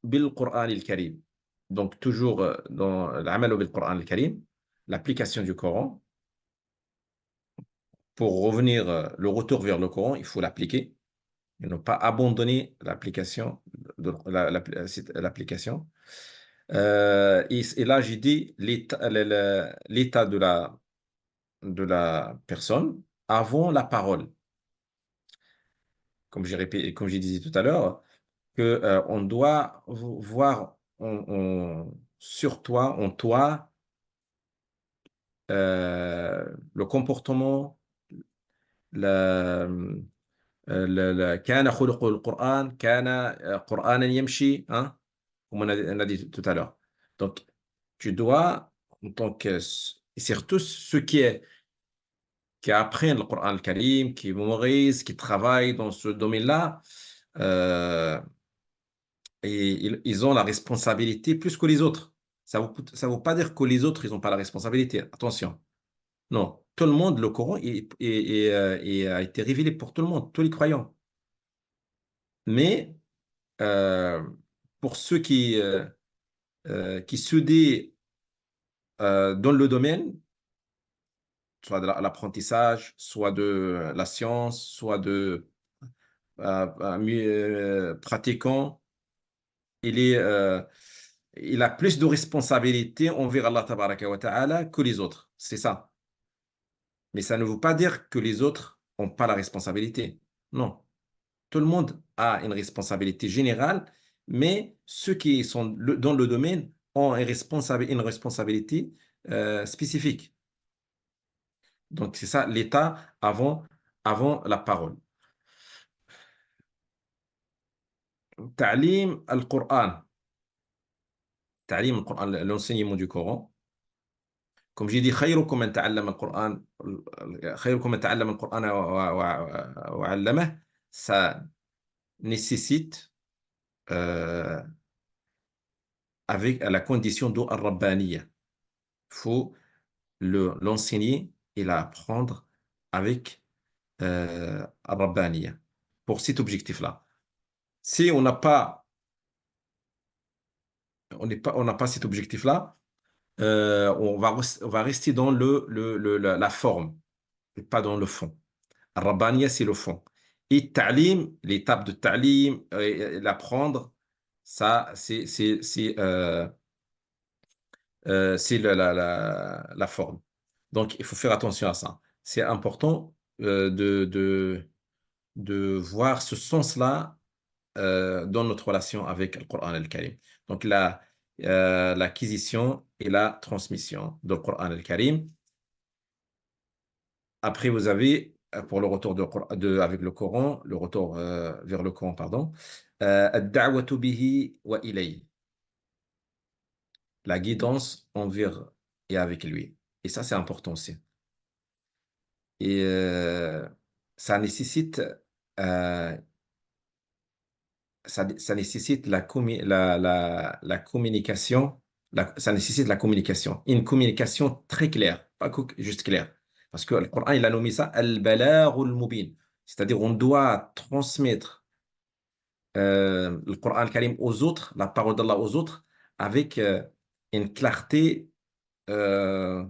بالقرآن الكريم. Donc, toujours dans العمل بالقرآن الكريم, l'application du Coran. Pour revenir, le retour vers le Coran, il faut l'appliquer et ne pas abandonner l'application. L'application. Et là, j'ai dit l'état de la personne avant la parole. Comme j'ai répété, comme j'ai dit tout à l'heure, que on doit voir sur toi, en toi, le comportement, la, كان خلق القرآن كان قرآنا يمشي, hein, comme on a dit tout à l'heure. Donc, tu dois, en tant que, et surtout ceux qui apprennent le Coran al-Karim, qui mémorisent, qui travaillent dans ce domaine-là, euh, et ils ont la responsabilité plus que les autres. Ça ne veut pas dire que les autres, ils n'ont pas la responsabilité. Attention. Non. Tout le monde, le Coran a été révélé pour tout le monde, tous les croyants. Mais pour ceux qui s'aidaient dans le domaine, soit de l'apprentissage, soit de la science, soit de pratiquant, il est, il a plus de responsabilités envers Allah tabaraka wa ta'ala que les autres. C'est ça. Mais ça ne veut pas dire que les autres n'ont pas la responsabilité. Non. Tout le monde a une responsabilité générale, mais ceux qui sont dans le domaine ont une responsabilité spécifique. Donc, c'est ça l'état avant la parole. Ta'lim al-Qur'an. Ta'lim al-Qur'an, l'enseignement du Coran. Comme j'ai dit, خيركم من تعلم القرآن خيركم من تعلم القرآن وعلمه. Ça nécessite euh, avec la condition de al-Rabbaniya. Il faut l'enseigner et l'apprendre avec al-Rabbaniya pour cet objectif-là. Si on n'a pas cet objectif-là, on va rester dans la forme et pas dans le fond. Al-Rabbaniya, c'est le fond. Et ta'lim, l'étape de ta'lim, l'apprendre, ça, c'est la forme. Donc, il faut faire attention à ça. C'est important de voir ce sens-là dans notre relation avec le Coran al-Karim. Donc, l'acquisition et la transmission du Coran al-Karim. Après, vous avez, pour le retour avec le Coran, le retour vers le Coran, pardon, ad-da'watu bihi wa ilayhi, la guidance envers et avec lui. Et ça, c'est important aussi. Et ça nécessite, euh, ça nécessite la communication, ça nécessite la communication, une communication très claire, pas juste claire. Parce que le Coran, il a nommé ça al-balagul mubin, c'est-à-dire on doit transmettre le Coran al-Karim aux autres, la parole d'Allah aux autres, avec une clarté euh,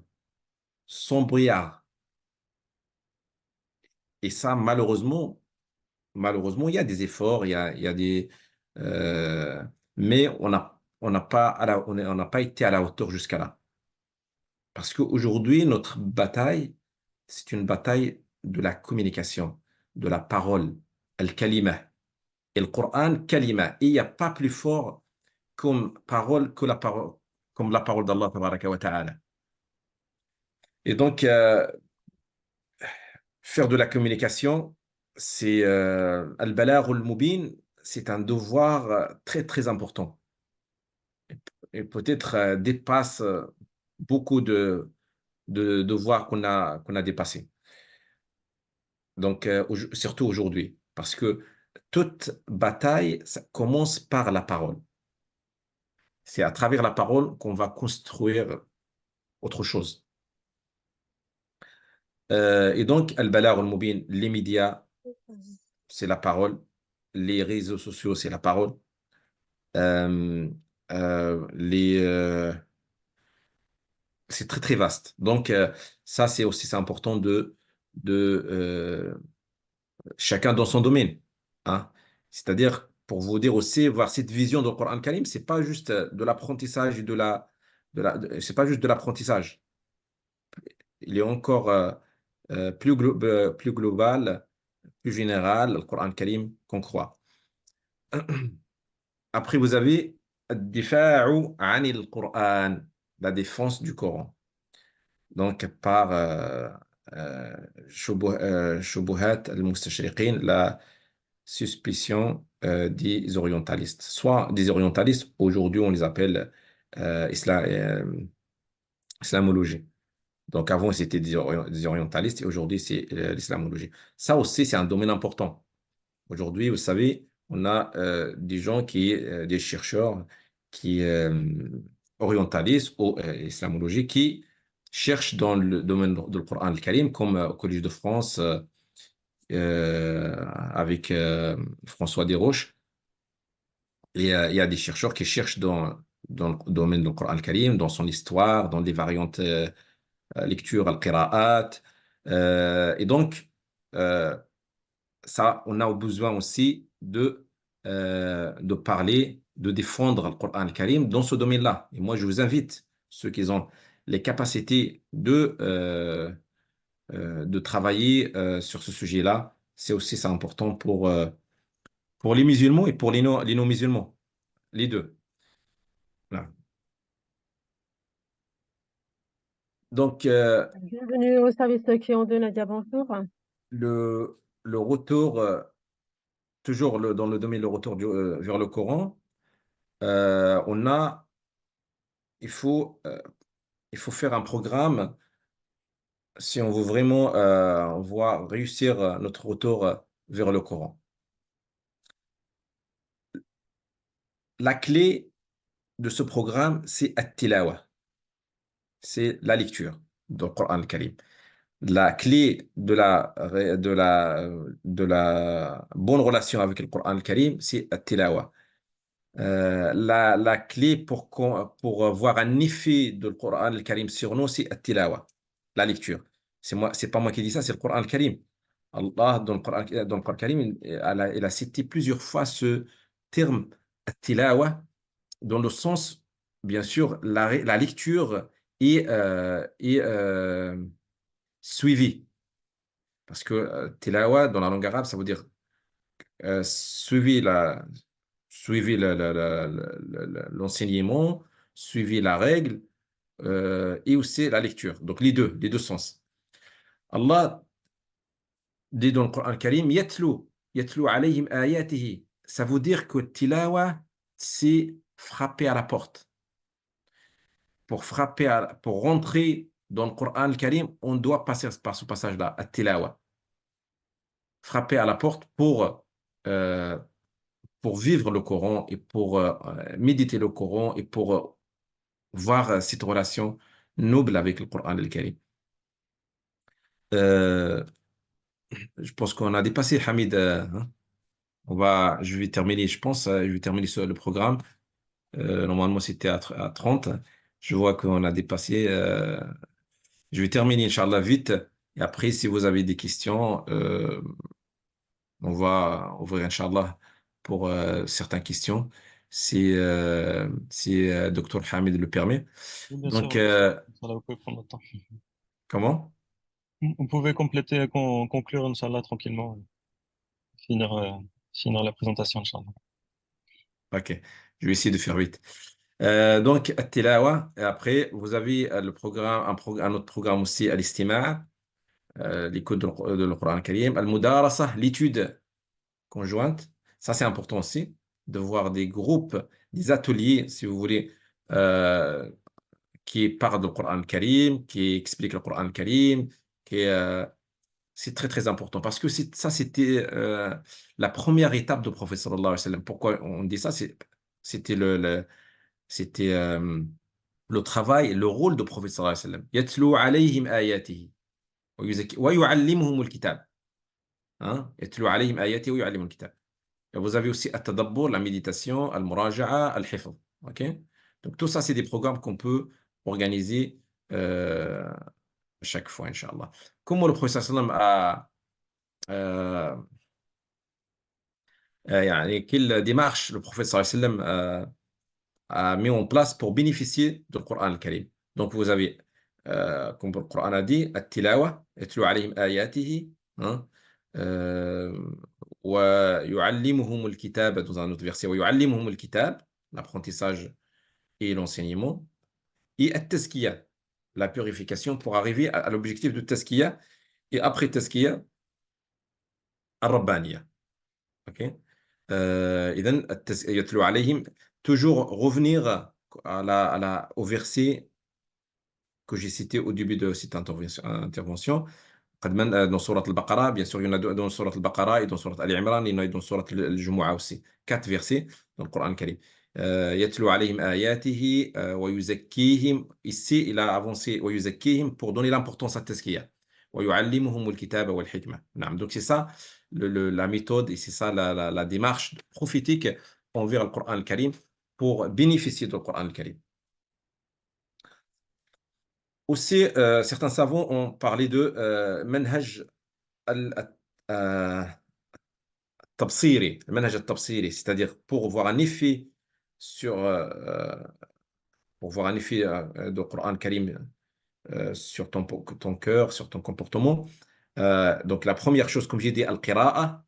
sans brouillard. Et ça, malheureusement, il y a des efforts, il y a des, euh, mais on n'a pas on n'a pas été à la hauteur jusqu'à là. Parce qu'aujourd'hui, notre bataille, c'est une bataille de la communication, de la parole, al-kalima. Et le Coran, kalima. Et il n'y a pas plus fort comme parole que la parole, comme la parole d'Allah tabaraka wa ta'ala. Et donc, faire de la communication, c'est al-balagh al-mubin, c'est un devoir très très important et peut-être dépasse beaucoup de devoirs qu'on a dépassés. Donc, surtout aujourd'hui, parce que toute bataille, ça commence par la parole. C'est à travers la parole qu'on va construire autre chose. Et donc, al-balagh al-mubin, les médias, c'est la parole. Les réseaux sociaux, c'est la parole. Euh, les, c'est très, très vaste. Donc, ça, c'est important de chacun dans son domaine. Hein. C'est-à-dire, pour vous dire aussi, voir cette vision du Coran Karim, c'est pas juste de l'apprentissage et c'est pas juste de l'apprentissage. Il est encore plus global, plus général, le Coran Karim qu'on croit. Après, vous avez الدفاع عن القرآن, la défense du Coran. Donc, par شبهات المستشرقين, la suspicion des orientalistes. Soit des orientalistes, aujourd'hui on les appelle islamologie. Donc, avant c'était des orientalistes et aujourd'hui c'est l'islamologie. Ça aussi, c'est un domaine important. Aujourd'hui, vous savez, on a des chercheurs qui orientalistes ou islamologie qui cherchent dans le domaine du Coran al-Karim, comme au Collège de France avec François Desroches. Et il y a des chercheurs qui cherchent dans le domaine du Coran al-Karim, dans son histoire, dans les variantes lecture, al-qira'at. Et donc, euh, ça, on a besoin aussi de parler, de défendre le Coran al-Karim dans ce domaine-là. Et moi, je vous invite, ceux qui ont les capacités de travailler sur ce sujet-là, c'est aussi ça important pour les musulmans et pour les non-musulmans, les deux. Voilà. Donc, Bienvenue au service client de Nadia, bonjour. le retour, toujours dans le domaine, le retour vers le Coran, on a, il faut, euh, il faut faire un programme si on veut vraiment voir réussir notre retour vers le Coran. La clé de ce programme, c'est at-tilawa, c'est la lecture du Coran al-Karim. La clé de la bonne relation avec le Coran al-Karim, c'est at-tilawa. La clé pour voir un effet de le Coran al-Karim sur nous, c'est at-tilawa, la lecture. C'est pas moi qui dis ça, c'est le Coran al-Karim. Allah, dans le Coran al-Karim, il a cité plusieurs fois ce terme at-tilawa, dans le sens, bien sûr, la lecture est suivie. Parce que tilawa, dans la langue arabe, ça veut dire suivez l'enseignement, suivez la règle et aussi la lecture. Donc les deux sens. Allah dit dans le Coran Karim, yatlu alayhim ayatihi. Ça veut dire que tilawa, c'est frapper à la porte. Pour rentrer dans le Coran Karim, on doit passer par ce passage-là, à tilawa. Frapper à la porte euh, pour vivre le Coran et pour méditer le Coran et pour voir cette relation noble avec le Coran al-Karim. Euh, je pense qu'on a dépassé, Hamid. Hein. Je vais terminer, je pense, je vais terminer le programme. Normalement, c'était à 30. Je vois qu'on a dépassé. Je vais terminer, Inch'Allah, vite. Et après, si vous avez des questions, on va ouvrir, Inch'Allah, pour certaines questions, si Dr Hamid le permet. Oui, bien sûr, Donc, oui. Inch'Allah, vous pouvez prendre votre temps. comment? Vous pouvez compléter, conclure, Inch'Allah, tranquillement, finir, finir la présentation, Inch'Allah. Ok, je vais essayer de faire vite. Donc, At-Tilawa, et après, vous avez le programme, un autre programme aussi, Al-Istima', l'écoute de le Coran al-Karim, Al-Mudarasa, l'étude conjointe. Ça, c'est important aussi, de voir des groupes, des ateliers, si vous voulez, euh, qui parlent du Coran al-Karim, qui expliquent le Coran al-Karim, c'est très, très important parce que ça, c'était la première étape du prophète sallallahu alayhi wa sallam. Pourquoi on dit ça? C'était c'était le travail, le rôle du prophète sallallahu alayhi wa sallam. Yatlu alayhim ayatihi wa yu'allimuhum al-kitab. Hein? Yatlu alayhim ayatihi wa yu'allimuhum al-kitab. Et vous avez aussi at-tadabbur, la méditation, al-muraja'a, al-hifz. OK? Donc, tout ça, c'est des programmes qu'on peut organiser euh, chaque fois, Inch'Allah. Comment le prophète sallallahu alayhi wa sallam يعني quelle démarche le prophète sallallahu alayhi wa sallam a mis en place pour bénéficier du Coran al-Karim. Donc vous avez, comme le Coran a dit, at-tilawa, yatlu alayhim ayatihi, hein, wa yu'allimuhum al-kitab, dans un autre verset, wa yu'allimuhum al-kitab, l'apprentissage et l'enseignement, et at-tazkiya, la purification pour arriver à l'objectif de tazkiya, et après tazkiya, ar-rabbaniya. OK? إذن يتلو عليهم, toujours revenir au verset que j'ai cité au début de cette intervention. Dans Surat al-Baqarah, bien sûr, il y en a deux dans Surat al-Baqarah et dans Surat al-Imran, il y en a dans Surat al-Jumu'ah aussi. 4 versets dans le Coran Karim. يتلو عليهم آياته ويزكيهم. Ici, il a avancé ويزكيهم pour donner l'importance à Tazkiya. ويعلمهم الكتاب والحكمة. Donc c'est ça la méthode et c'est ça la démarche prophétique envers le Coran al-Karim pour bénéficier du Coran al-Karim. Aussi, certains savants ont parlé de manhaj al-tabsiri, c'est-à-dire pour voir un effet sur du Coran al-Karim sur ton cœur, sur ton comportement. Donc la première chose, comme j'ai dit, al-qira'a,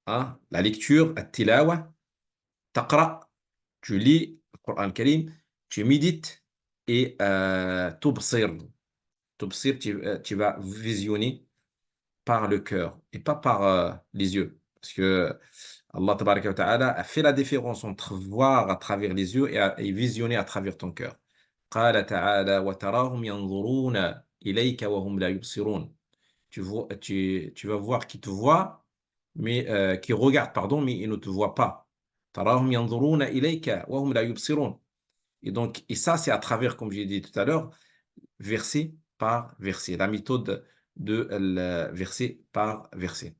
hein, la lecture, al-tilawa, taqra, tu lis le Coran al-Karim, tu médites et tubsir. Tubsir, tu vas visionner par le cœur et pas par les yeux. Parce que Allah tabaraka wa ta'ala a fait la différence entre voir à travers les yeux et visionner à travers ton cœur. قال تعالى وتراهم ينظرون إليك وهم لا يبصرون. Tu vas voir qui te voit, mais qui regarde, pardon, mais il ne te voit pas. تراهم ينظرون إليك وهم لا يبصرون. Et ça, c'est à travers, comme j'ai dit tout à l'heure, verset par verset, la méthode de verset par verset.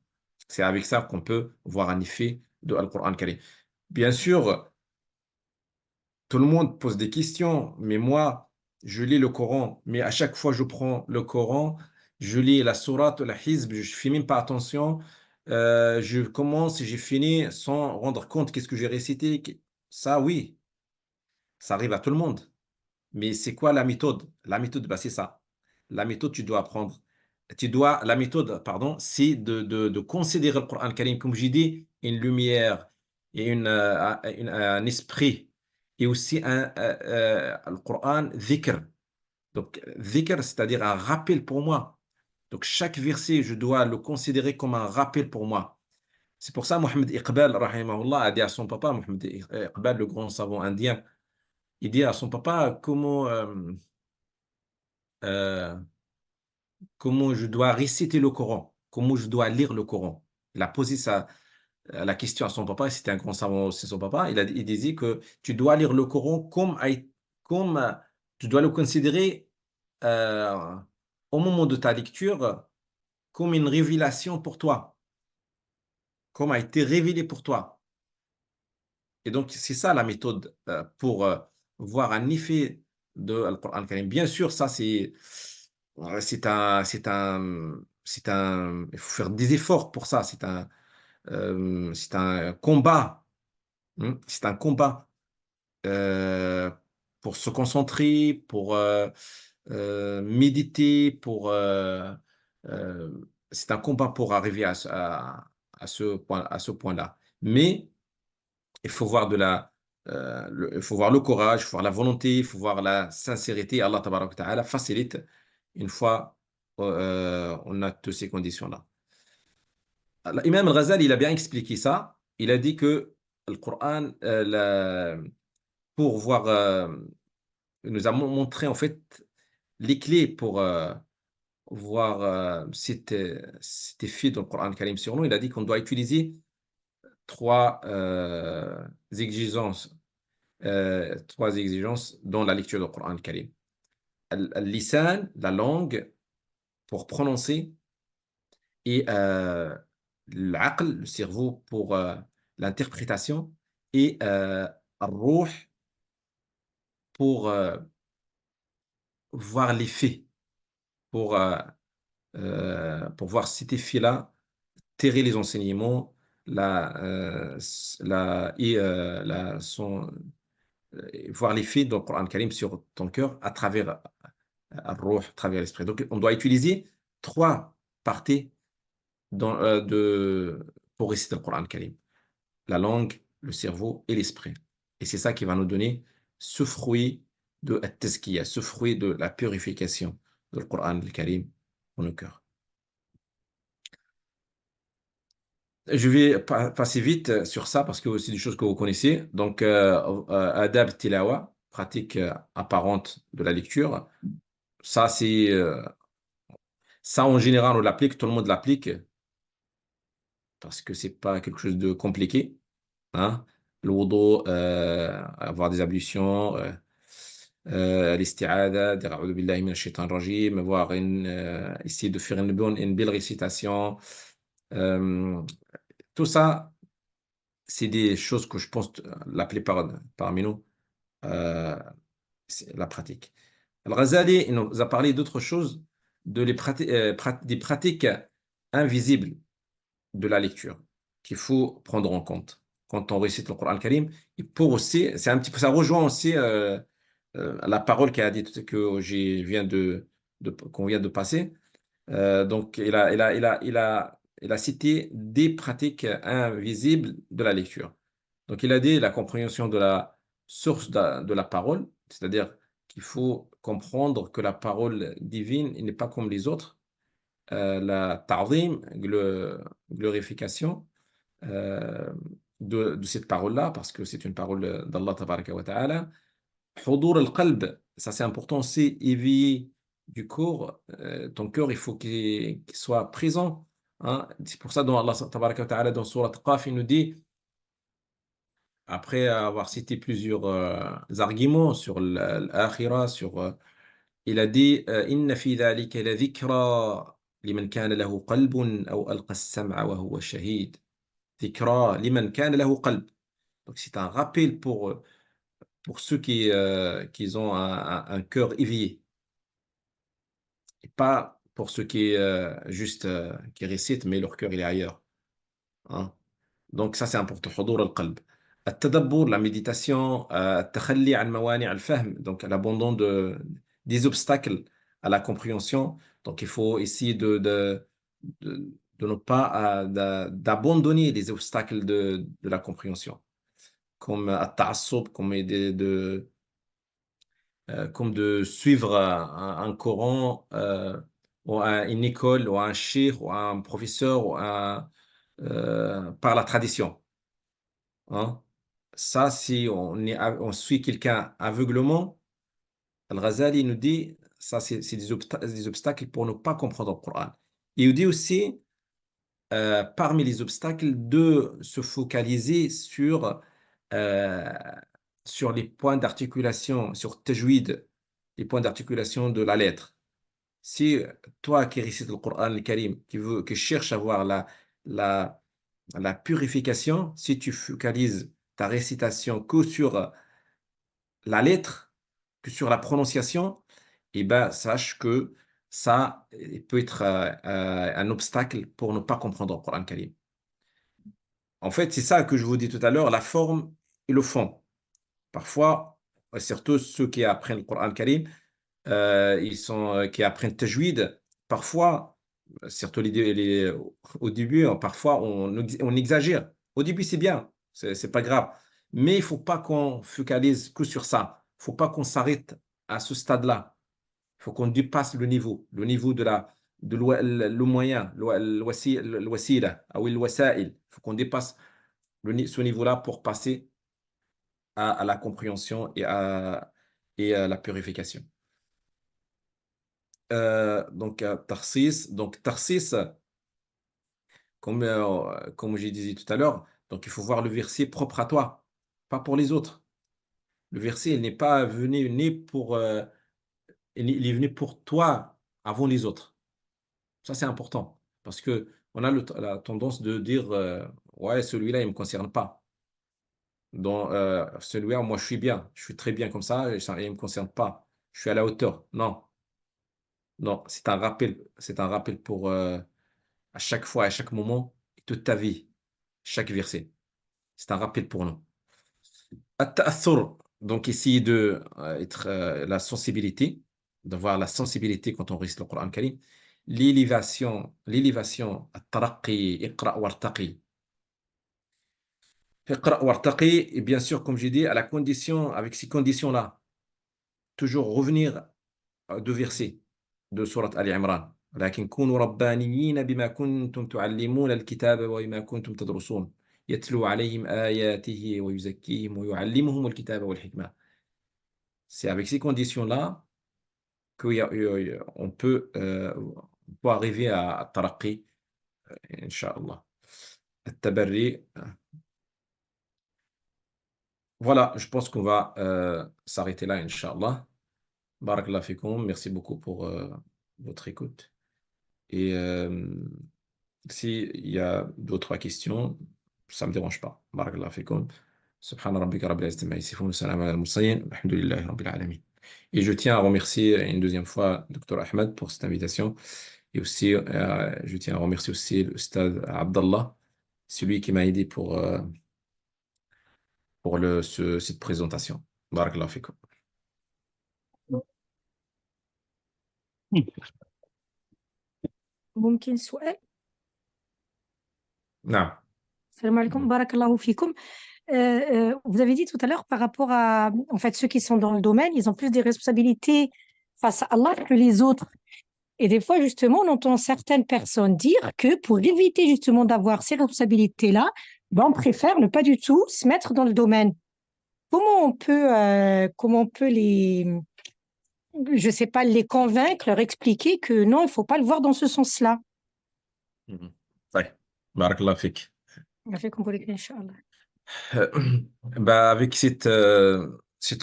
C'est avec ça qu'on peut voir un effet de Al-Qur'an al-Karim. Bien sûr, tout le monde pose des questions, mais moi, je lis le Coran, mais à chaque fois je prends le Coran, je lis la sourate, la hizb, je ne fais même pas attention, je commence et j'ai fini sans rendre compte qu'est-ce que j'ai récité. Ça, oui, ça arrive à tout le monde. Mais c'est quoi la méthode? La méthode, bah, c'est ça. La méthode, tu dois apprendre. La méthode, pardon, c'est de considérer le Coran al-Karim, comme j'ai dit, une lumière et un esprit. Et aussi le Coran dhikr. Donc, dhikr, c'est-à-dire un rappel pour moi. Donc, chaque verset, je dois le considérer comme un rappel pour moi. C'est pour ça, Mohamed Iqbal, rahimahullah, a dit à son papa, Mohamed Iqbal, le grand savant indien, il dit à son papa euh, comment je dois réciter le Coran, comment je dois lire le Coran. Il a posé la question à son papa, et c'était un grand savant aussi, son papa. Il disait que tu dois lire le Coran comme tu dois le considérer euh, au moment de ta lecture comme une révélation pour toi, comme a été révélé pour toi. Et donc, c'est ça la méthode pour voir un effet de Al-Qur'an al-Karim. Bien sûr, ça, il faut faire des efforts pour ça. C'est un combat. C'est un combat euh, pour se concentrer, pour méditer, euh, c'est un combat pour arriver à ce point-là. Mais il faut voir il faut voir le courage, il faut voir la volonté, il faut voir la sincérité. Allah tabaraka wa ta'ala facilite une fois on a toutes ces conditions-là. L'imam al-Ghazali, il a bien expliqué ça. Il a dit que le Coran, pour voir, il nous a montré en fait les clés pour voir cet effet dans le Coran Karim sur nous. Il a dit qu'on doit utiliser trois exigences dans la lecture du Coran Karim. Al-lisan, la langue, pour prononcer, et l'aql, le cerveau, pour l'interprétation, et al-ruh, pour voir les faits, pour, pour voir cet effet-là, tirer les enseignements, voir l'effet dans le Coran Karim sur ton cœur à travers al-ruh, à travers l'esprit. Donc, on doit utiliser trois parties pour réciter le Coran Karim. La langue, le cerveau et l'esprit. Et c'est ça qui va nous donner ce fruit de at-tazkiya, ce fruit de la purification du Coran Karim dans nos cœurs. Je vais passer vite sur ça parce que c'est des choses que vous connaissez. Donc, adab tilawa, pratique apparente de la lecture. Ça, ça en général, on l'applique, tout le monde l'applique parce que c'est pas quelque chose de compliqué. Hein? Le wudu, avoir des ablutions, l'isti'ada, dire a'udhu billahi minash shaitanir rajim, essayer de faire une belle récitation. Tout ça, c'est des choses que je pense la plupart parmi nous, c'est la pratique. Al-Ghazali il nous a parlé d'autre chose, des pratiques invisibles de la lecture qu'il faut prendre en compte quand on récite le Coran al-Karim. Et pour aussi, c'est un petit peu, ça rejoint aussi la parole qu'il a dit que qu'on vient de passer. Donc, il a cité des pratiques invisibles de la lecture. Donc, il a dit la compréhension de la source de la parole, c'est-à-dire qu'il faut comprendre que la parole divine n'est pas comme les autres. La ta'zim, glorification euh, de cette parole-là, parce que c'est une parole d'Allah tabaraka wa ta'ala. Hudur al-qalb, ça c'est important aussi, éveiller du corps, ton cœur, il faut qu'il soit présent. Hein. C'est pour ça que Allah tabaraka wa ta'ala, dans Surat Qaf, il nous dit, après avoir cité plusieurs arguments sur l'akhira, il a dit Inna fi dhalika la dhikra liman kana lahu qalbun aw alqa as-sam'a wa huwa shahid. Dhikra liman kana lahu qalb. Donc c'est un rappel pour ceux qui ont un cœur éveillé. Et pas pour ceux qui juste qui récitent, mais leur cœur il est ailleurs. Hein. Donc ça c'est important. حضور القلب. التدبر, la méditation, التخلي عن موانع الفهم, donc l'abandon des obstacles à la compréhension. Donc il faut essayer de ne pas d'abandonner les obstacles de la compréhension, comme التعصب, comme de suivre un Coran ou une école ou un cheikh ou un professeur ou par la tradition. Hein. Ça, si on suit quelqu'un aveuglement, Al-Ghazali nous dit, ça c'est des obstacles pour ne pas comprendre le Coran. Il nous dit aussi, parmi les obstacles, de se focaliser euh, sur les points d'articulation, sur tajwid, les points d'articulation de la lettre. Si toi qui récites le Coran al-Karim, qui cherche à voir la purification, si tu focalises ta récitation que sur la lettre, que sur la prononciation, eh ben, sache que ça peut être un obstacle pour ne pas comprendre le Coran al-Karim. En fait, c'est ça que je vous dis tout à l'heure, la forme et le fond. Parfois, surtout ceux qui apprennent le Coran al-Karim, qui apprennent tajwid, parfois, surtout au début, parfois on exagère. Au début, c'est bien, c'est pas grave. Mais il faut pas qu'on focalise que sur ça. Il faut pas qu'on s'arrête à ce stade-là. Il faut qu'on dépasse le niveau le moyen, le wasila, ou le wasail. Il faut qu'on dépasse ce niveau-là pour passer à la compréhension et à la purification. Tarsis. Donc, Tarsis, comme j'ai dit tout à l'heure, donc il faut voir le verset propre à toi, pas pour les autres. Le verset, il n'est pas venu né pour, il est venu pour toi avant les autres. Ça, c'est important parce que on a la tendance de dire, ouais, celui-là, il me concerne pas. Dans celui-là, moi, je suis bien, je suis très bien comme ça, et ça, il me concerne pas. Je suis à la hauteur. Non, non, c'est un rappel pour à chaque fois, à chaque moment, toute ta vie, chaque verset. C'est un rappel pour nous. At-ta'athur, donc ici de être la sensibilité, d'avoir la sensibilité quand on récite le Coran Karim. L'élévation, at-taraqi, iqra' wartaqi. Iqra' wartaqi, et bien sûr, comme j'ai dit, à la condition, avec ces conditions-là, toujours revenir à deux versets de sourate Ali Imran. لكن كونوا ربانيين بما كنتم تعلمون الكتاب وبما كنتم تدرسون يتلو عليهم آياته ويزكيهم ويعلمهم الكتاب والحكمة. C'est avec ces conditions-là qu'on peut arriver à Taraqi, Inch'Allah. At-Tabarri. Voilà, je pense qu'on va s'arrêter là, Inch'Allah. Barakallah fikoum, merci beaucoup pour votre écoute. Et s'il y a d'autres questions, ça me dérange pas. Barakallahu fikoum. Subhana rabbika rabbil izzati amma yasifun, salam ala al-mursalin, walhamdulillahi rabbil alamin. Et je tiens à remercier une deuxième fois Dr Ahmed pour cette invitation. Et aussi, je tiens à remercier aussi le stade Abdallah, celui qui m'a aidé pour cette présentation. Barakallahu fikoum. ممكن سؤال؟ Non. Salam alaikum, barakallahu fikum. Vous avez dit tout à l'heure par rapport à, en fait, ceux qui sont dans le domaine, ils ont plus des responsabilités face à Allah que les autres. Et des fois, justement, on entend certaines personnes dire que pour éviter justement d'avoir ces responsabilités-là, ben, on préfère ne pas du tout se mettre dans le domaine. Comment on peut les, je sais pas, les convaincre, leur expliquer que non, il faut pas le voir dans ce sens-là. طيب. Barakallahu fik. On a fait qu'on pourrait, Inch'Allah. Bah, avec cette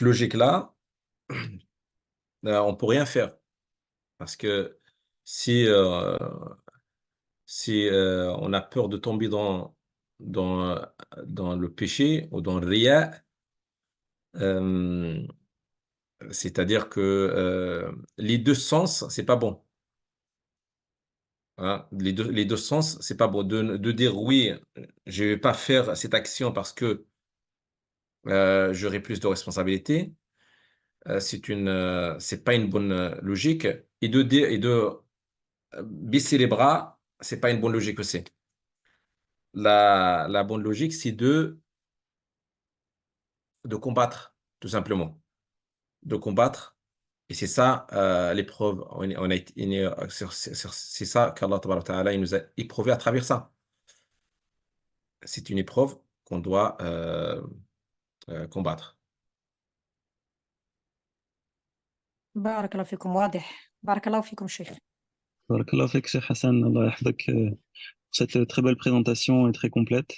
logique-là, on peut rien faire. Parce que si on a peur de tomber dans le péché ou dans le riya, c'est-à-dire que les deux sens, c'est pas bon. Hein, les deux sens, c'est pas bon. De dire oui, je vais pas faire cette action parce que j'aurai plus de responsabilités, c'est pas une bonne logique. Et de baisser les bras, c'est pas une bonne logique aussi. La bonne logique, c'est de combattre, tout simplement. De combattre. Et c'est ça l'épreuve. C'est ça qu'Allah Tabaraka wa Ta'ala, il nous a éprouvé à travers ça. C'est une épreuve qu'on doit combattre. بارك الله فيكم واضح بارك الله فيكم شيخ Barakallah fik, Cheikh Hassan, Allah yahfak, cette très belle présentation est très complète.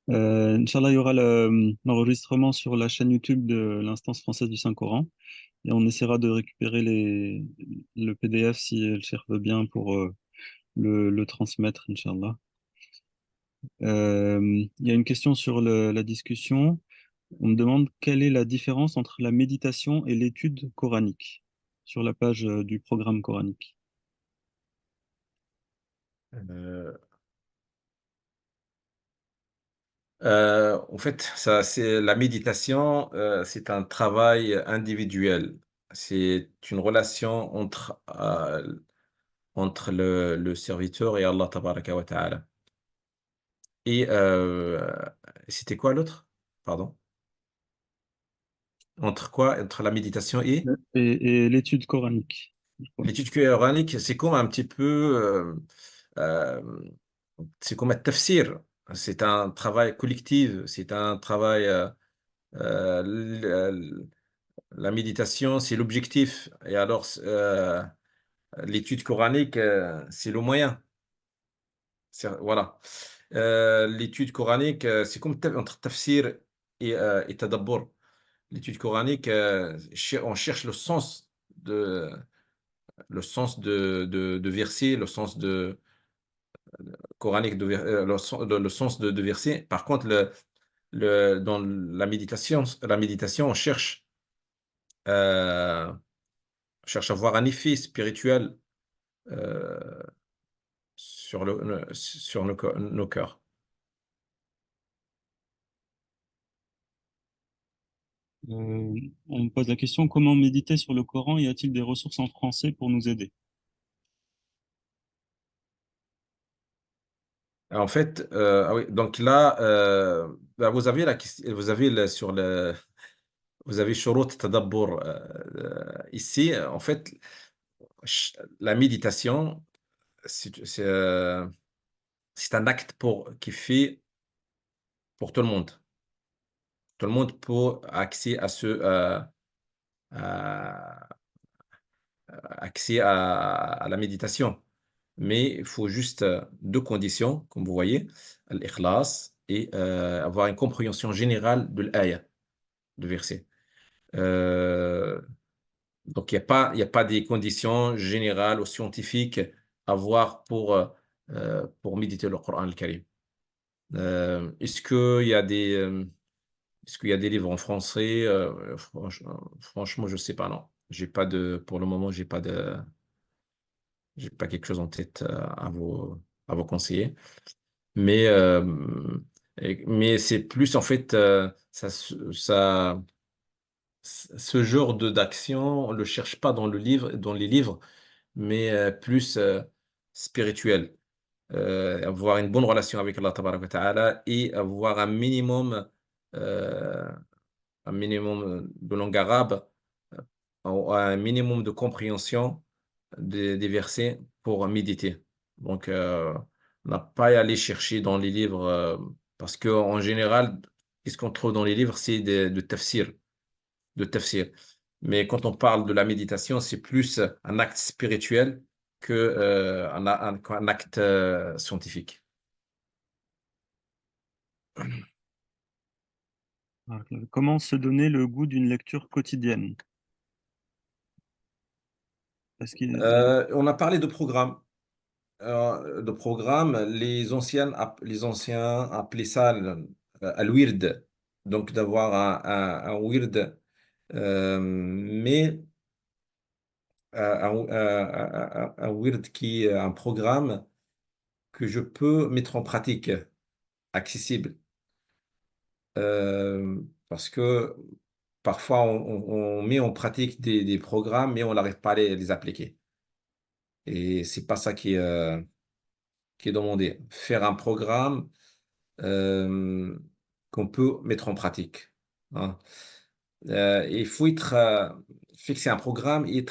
Inch'Allah, il y aura l'enregistrement sur la chaîne YouTube de l'instance française du Saint-Coran et on essaiera de récupérer le PDF si le Cheikh veut bien pour le transmettre, Inch'Allah. Il y a une question sur la discussion. On me demande quelle est la différence entre la méditation et l'étude coranique sur la page du programme coranique. En fait, ça, c'est la méditation, c'est un travail individuel. C'est une relation entre le serviteur et Allah Tabaraka wa Ta'ala. Et c'était quoi l'autre? Pardon. Entre quoi? Entre la méditation et Et l'étude coranique. l'étude coranique, c'est comme un petit peu, c'est comme un tafsir. C'est un travail collectif, c'est un travail. La méditation, c'est l'objectif. Et alors, l'étude coranique, c'est le moyen. Voilà. L'étude coranique, c'est comme entre tafsir et tadabbur. L'étude coranique, on cherche le sens de verset, le sens coranique, le sens de verset. Par contre, dans la méditation, on cherche à avoir un effet spirituel sur nos cœurs. On me pose la question, comment méditer sur le Coran? Y a-t-il des ressources en français pour nous aider? En fait, ah oui, donc là, bah, vous avez vous avez shurut tadabbur ici. En fait, la méditation, c'est un acte qui fait pour tout le monde. Tout le monde peut accès à, accès à la méditation. Mais il faut juste deux conditions, comme vous voyez, l'ikhlas et avoir une compréhension générale de l'ayah, du verset. Donc, il n'y a pas des conditions générales ou scientifiques à voir pour méditer le Coran al-Karim. Est-ce qu'il y a est-ce qu'il y a des livres en français? Franchement, je ne sais pas, non. Pour le moment, j'ai pas quelque chose en tête à vous conseiller. Mais, mais c'est plus en fait, ce genre d'action, on le cherche pas dans les livres, mais plus spirituel. Avoir une bonne relation avec Allah Tabaraka wa Ta'ala et avoir euh, un minimum de langue arabe, un minimum de compréhension des versets pour méditer. Donc, on n'a pas à aller chercher dans les livres, parce qu'en général, ce qu'on trouve dans les livres, c'est de tafsir. Mais quand on parle de la méditation, c'est plus un acte spirituel que un acte scientifique. Comment se donner le goût d'une lecture quotidienne? Parce qu'il On a parlé de programme. Les anciens appelaient ça al-wird, donc d'avoir un wird, mais un wird qui est un programme que je peux mettre en pratique, accessible. Parce que parfois on met en pratique des programmes, mais on n'arrive pas à les appliquer. Et c'est pas ça qui est demandé. Faire un programme qu'on peut mettre en pratique, hein. Il faut fixer un programme et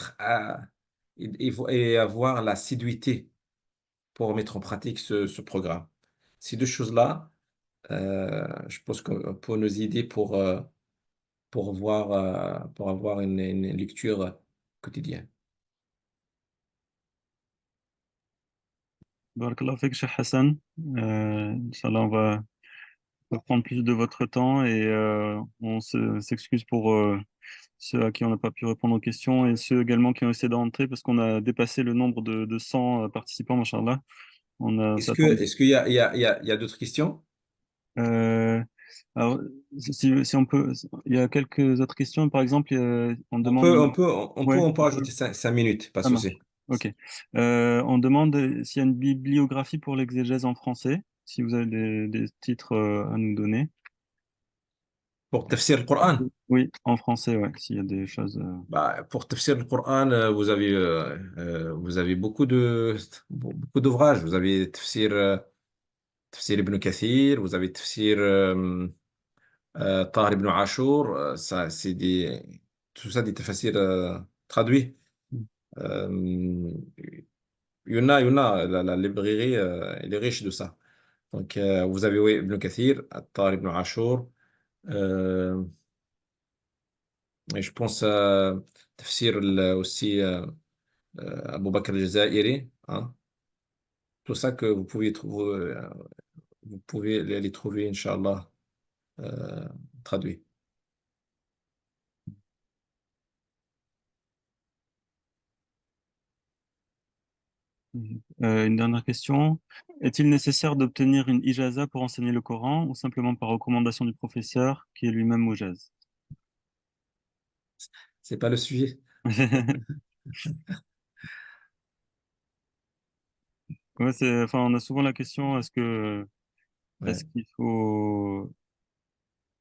et avoir l'assiduité pour mettre en pratique ce programme. Ces deux choses-là, je pense qu'on peut nous aider pour avoir une lecture quotidienne. Barakallahu fik, Cheikh Hassan. Inch'Allah, on va prendre plus de votre temps et on s'excuse pour ceux à qui on n'a pas pu répondre aux questions et ceux également qui ont essayé d'entrer parce qu'on a dépassé le nombre de 100 participants, machallah. Est-ce qu'il y a, il y a d'autres questions? Euh, alors, si on peut, il y a quelques autres questions. Par exemple, on demande. Ouais, On peut ajouter 5 minutes, pas de ça marche. souci. Ok. On demande s'il y a une bibliographie pour l'exégèse en français, si vous avez des titres à nous donner. Pour tafsir le Coran, Oui, en français, ouais, s'il y a des choses. bah, pour tafsir le Coran, vous avez beaucoup d'ouvrages. Vous avez tafsir Ibn Kathir, vous avez tafsir Tahir ibn Ashur, ça, tout ça des tafsirs traduits. Euh, il y en a, la librairie, elle est riche de ça. Donc, vous avez oui, Ibn Kathir, Tahir ibn Ashur, euh, et je pense tafsir aussi Abu Bakr al-Jazairi, hein. Tout ça que vous pouvez les trouver, Inch'Allah, traduits. Une dernière question. Est-il nécessaire d'obtenir une ijaza pour enseigner le Coran ou simplement par recommandation du professeur qui est lui-même moujaz? C'est pas le sujet. Ouais, enfin, on a souvent la question, est-ce Ouais. qu'il faut,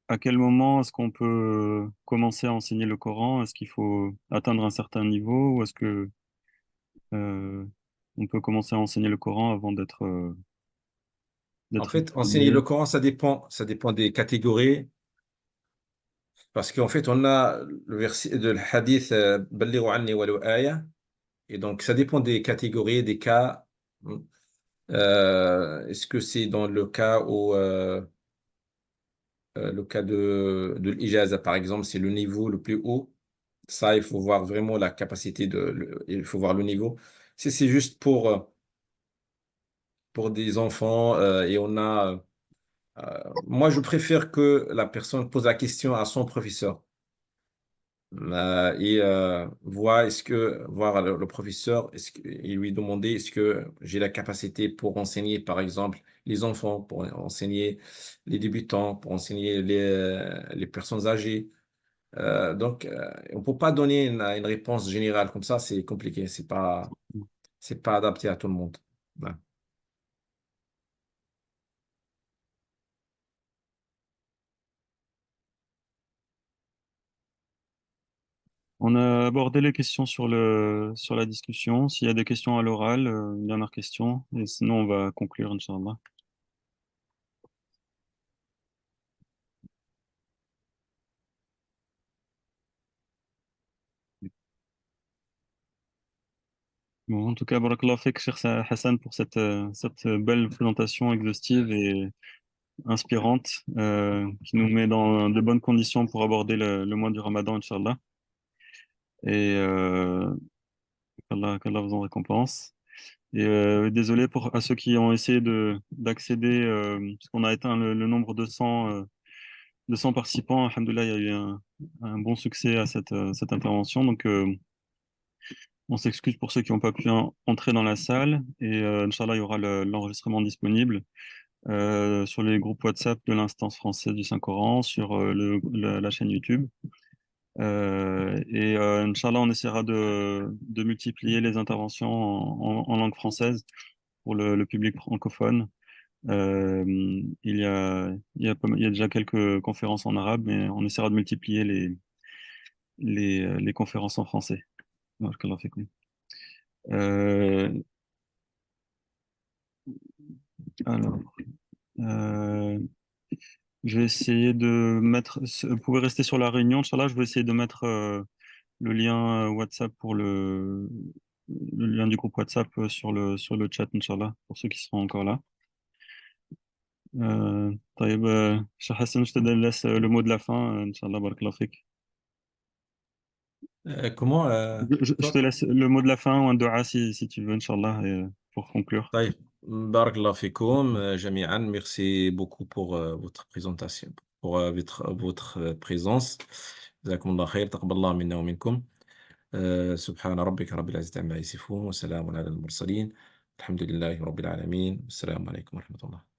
à quel moment est-ce qu'on peut commencer à enseigner le Coran? Est-ce qu'il faut atteindre un certain niveau ou est-ce que euh, on peut commencer à enseigner le Coran avant En d'être fait, enseigner diplômé? le Coran, ça dépend des catégories. Parce qu'en fait, on a le verset de le hadith Ballighu anni walau aya. Et donc, ça dépend des catégories, des cas. Est-ce que c'est dans le cas où le cas de l'ijaza, par exemple, c'est le niveau le plus haut? Ça, il faut voir vraiment la capacité il faut voir le niveau. Si c'est juste pour des enfants et moi, je préfère que la personne pose la question à son professeur. voir le professeur et lui demander est-ce que j'ai la capacité pour enseigner, par exemple, les enfants, pour enseigner les débutants, pour enseigner les personnes âgées. On ne peut pas donner une réponse générale comme ça, c'est compliqué, c'est pas adapté à tout le monde. Ouais. On a abordé les questions sur sur la discussion. S'il y a des questions à l'oral, une dernière question, et sinon on va conclure, Inch'Allah. Bon, en tout cas, barakallah fik, Cheikh Hassan, pour cette belle présentation exhaustive et inspirante, qui nous met dans de bonnes conditions pour aborder le mois du Ramadan, Inch'Allah. Et qu'Allah vous en récompense. Et désolé à ceux qui ont essayé d'accéder, parce qu'on a atteint le nombre de 200 participants. Alhamdoulilah, il y a eu un bon succès à cette intervention. Donc, on s'excuse pour ceux qui n'ont pas pu entrer dans la salle. Et Inch'Allah, il y aura l'enregistrement disponible sur les groupes WhatsApp de l'instance française du Saint-Coran, sur la chaîne YouTube. Inch'Allah, on essaiera de multiplier les interventions en langue française pour le public francophone. Il y a déjà quelques conférences en arabe, mais on essaiera de multiplier les conférences en français. Barakallahu fikum. Alors, euh, je vais essayer de mettre. Vous pouvez rester sur la réunion, Inch'Allah. Je vais essayer de mettre le lien WhatsApp pour le lien du groupe WhatsApp sur le chat, Inch'Allah, pour ceux qui seront encore là. طيب Cheikh Hassan, je te laisse le mot de la fin, Inch'Allah, barakallahu fik. Comment Je te laisse le mot de la fin ou un dua si tu veux, Inch'Allah, pour conclure. طيب barakallahu fikoum jami'an, merci beaucoup pour votre présentation, pour votre présence. Jazakumullah khair, taqabbalallahu minna wa minkum. سبحان ربك رب العزة عما يصفون وسلام على المرسلين الحمد لله رب العالمين السلام عليكم ورحمة الله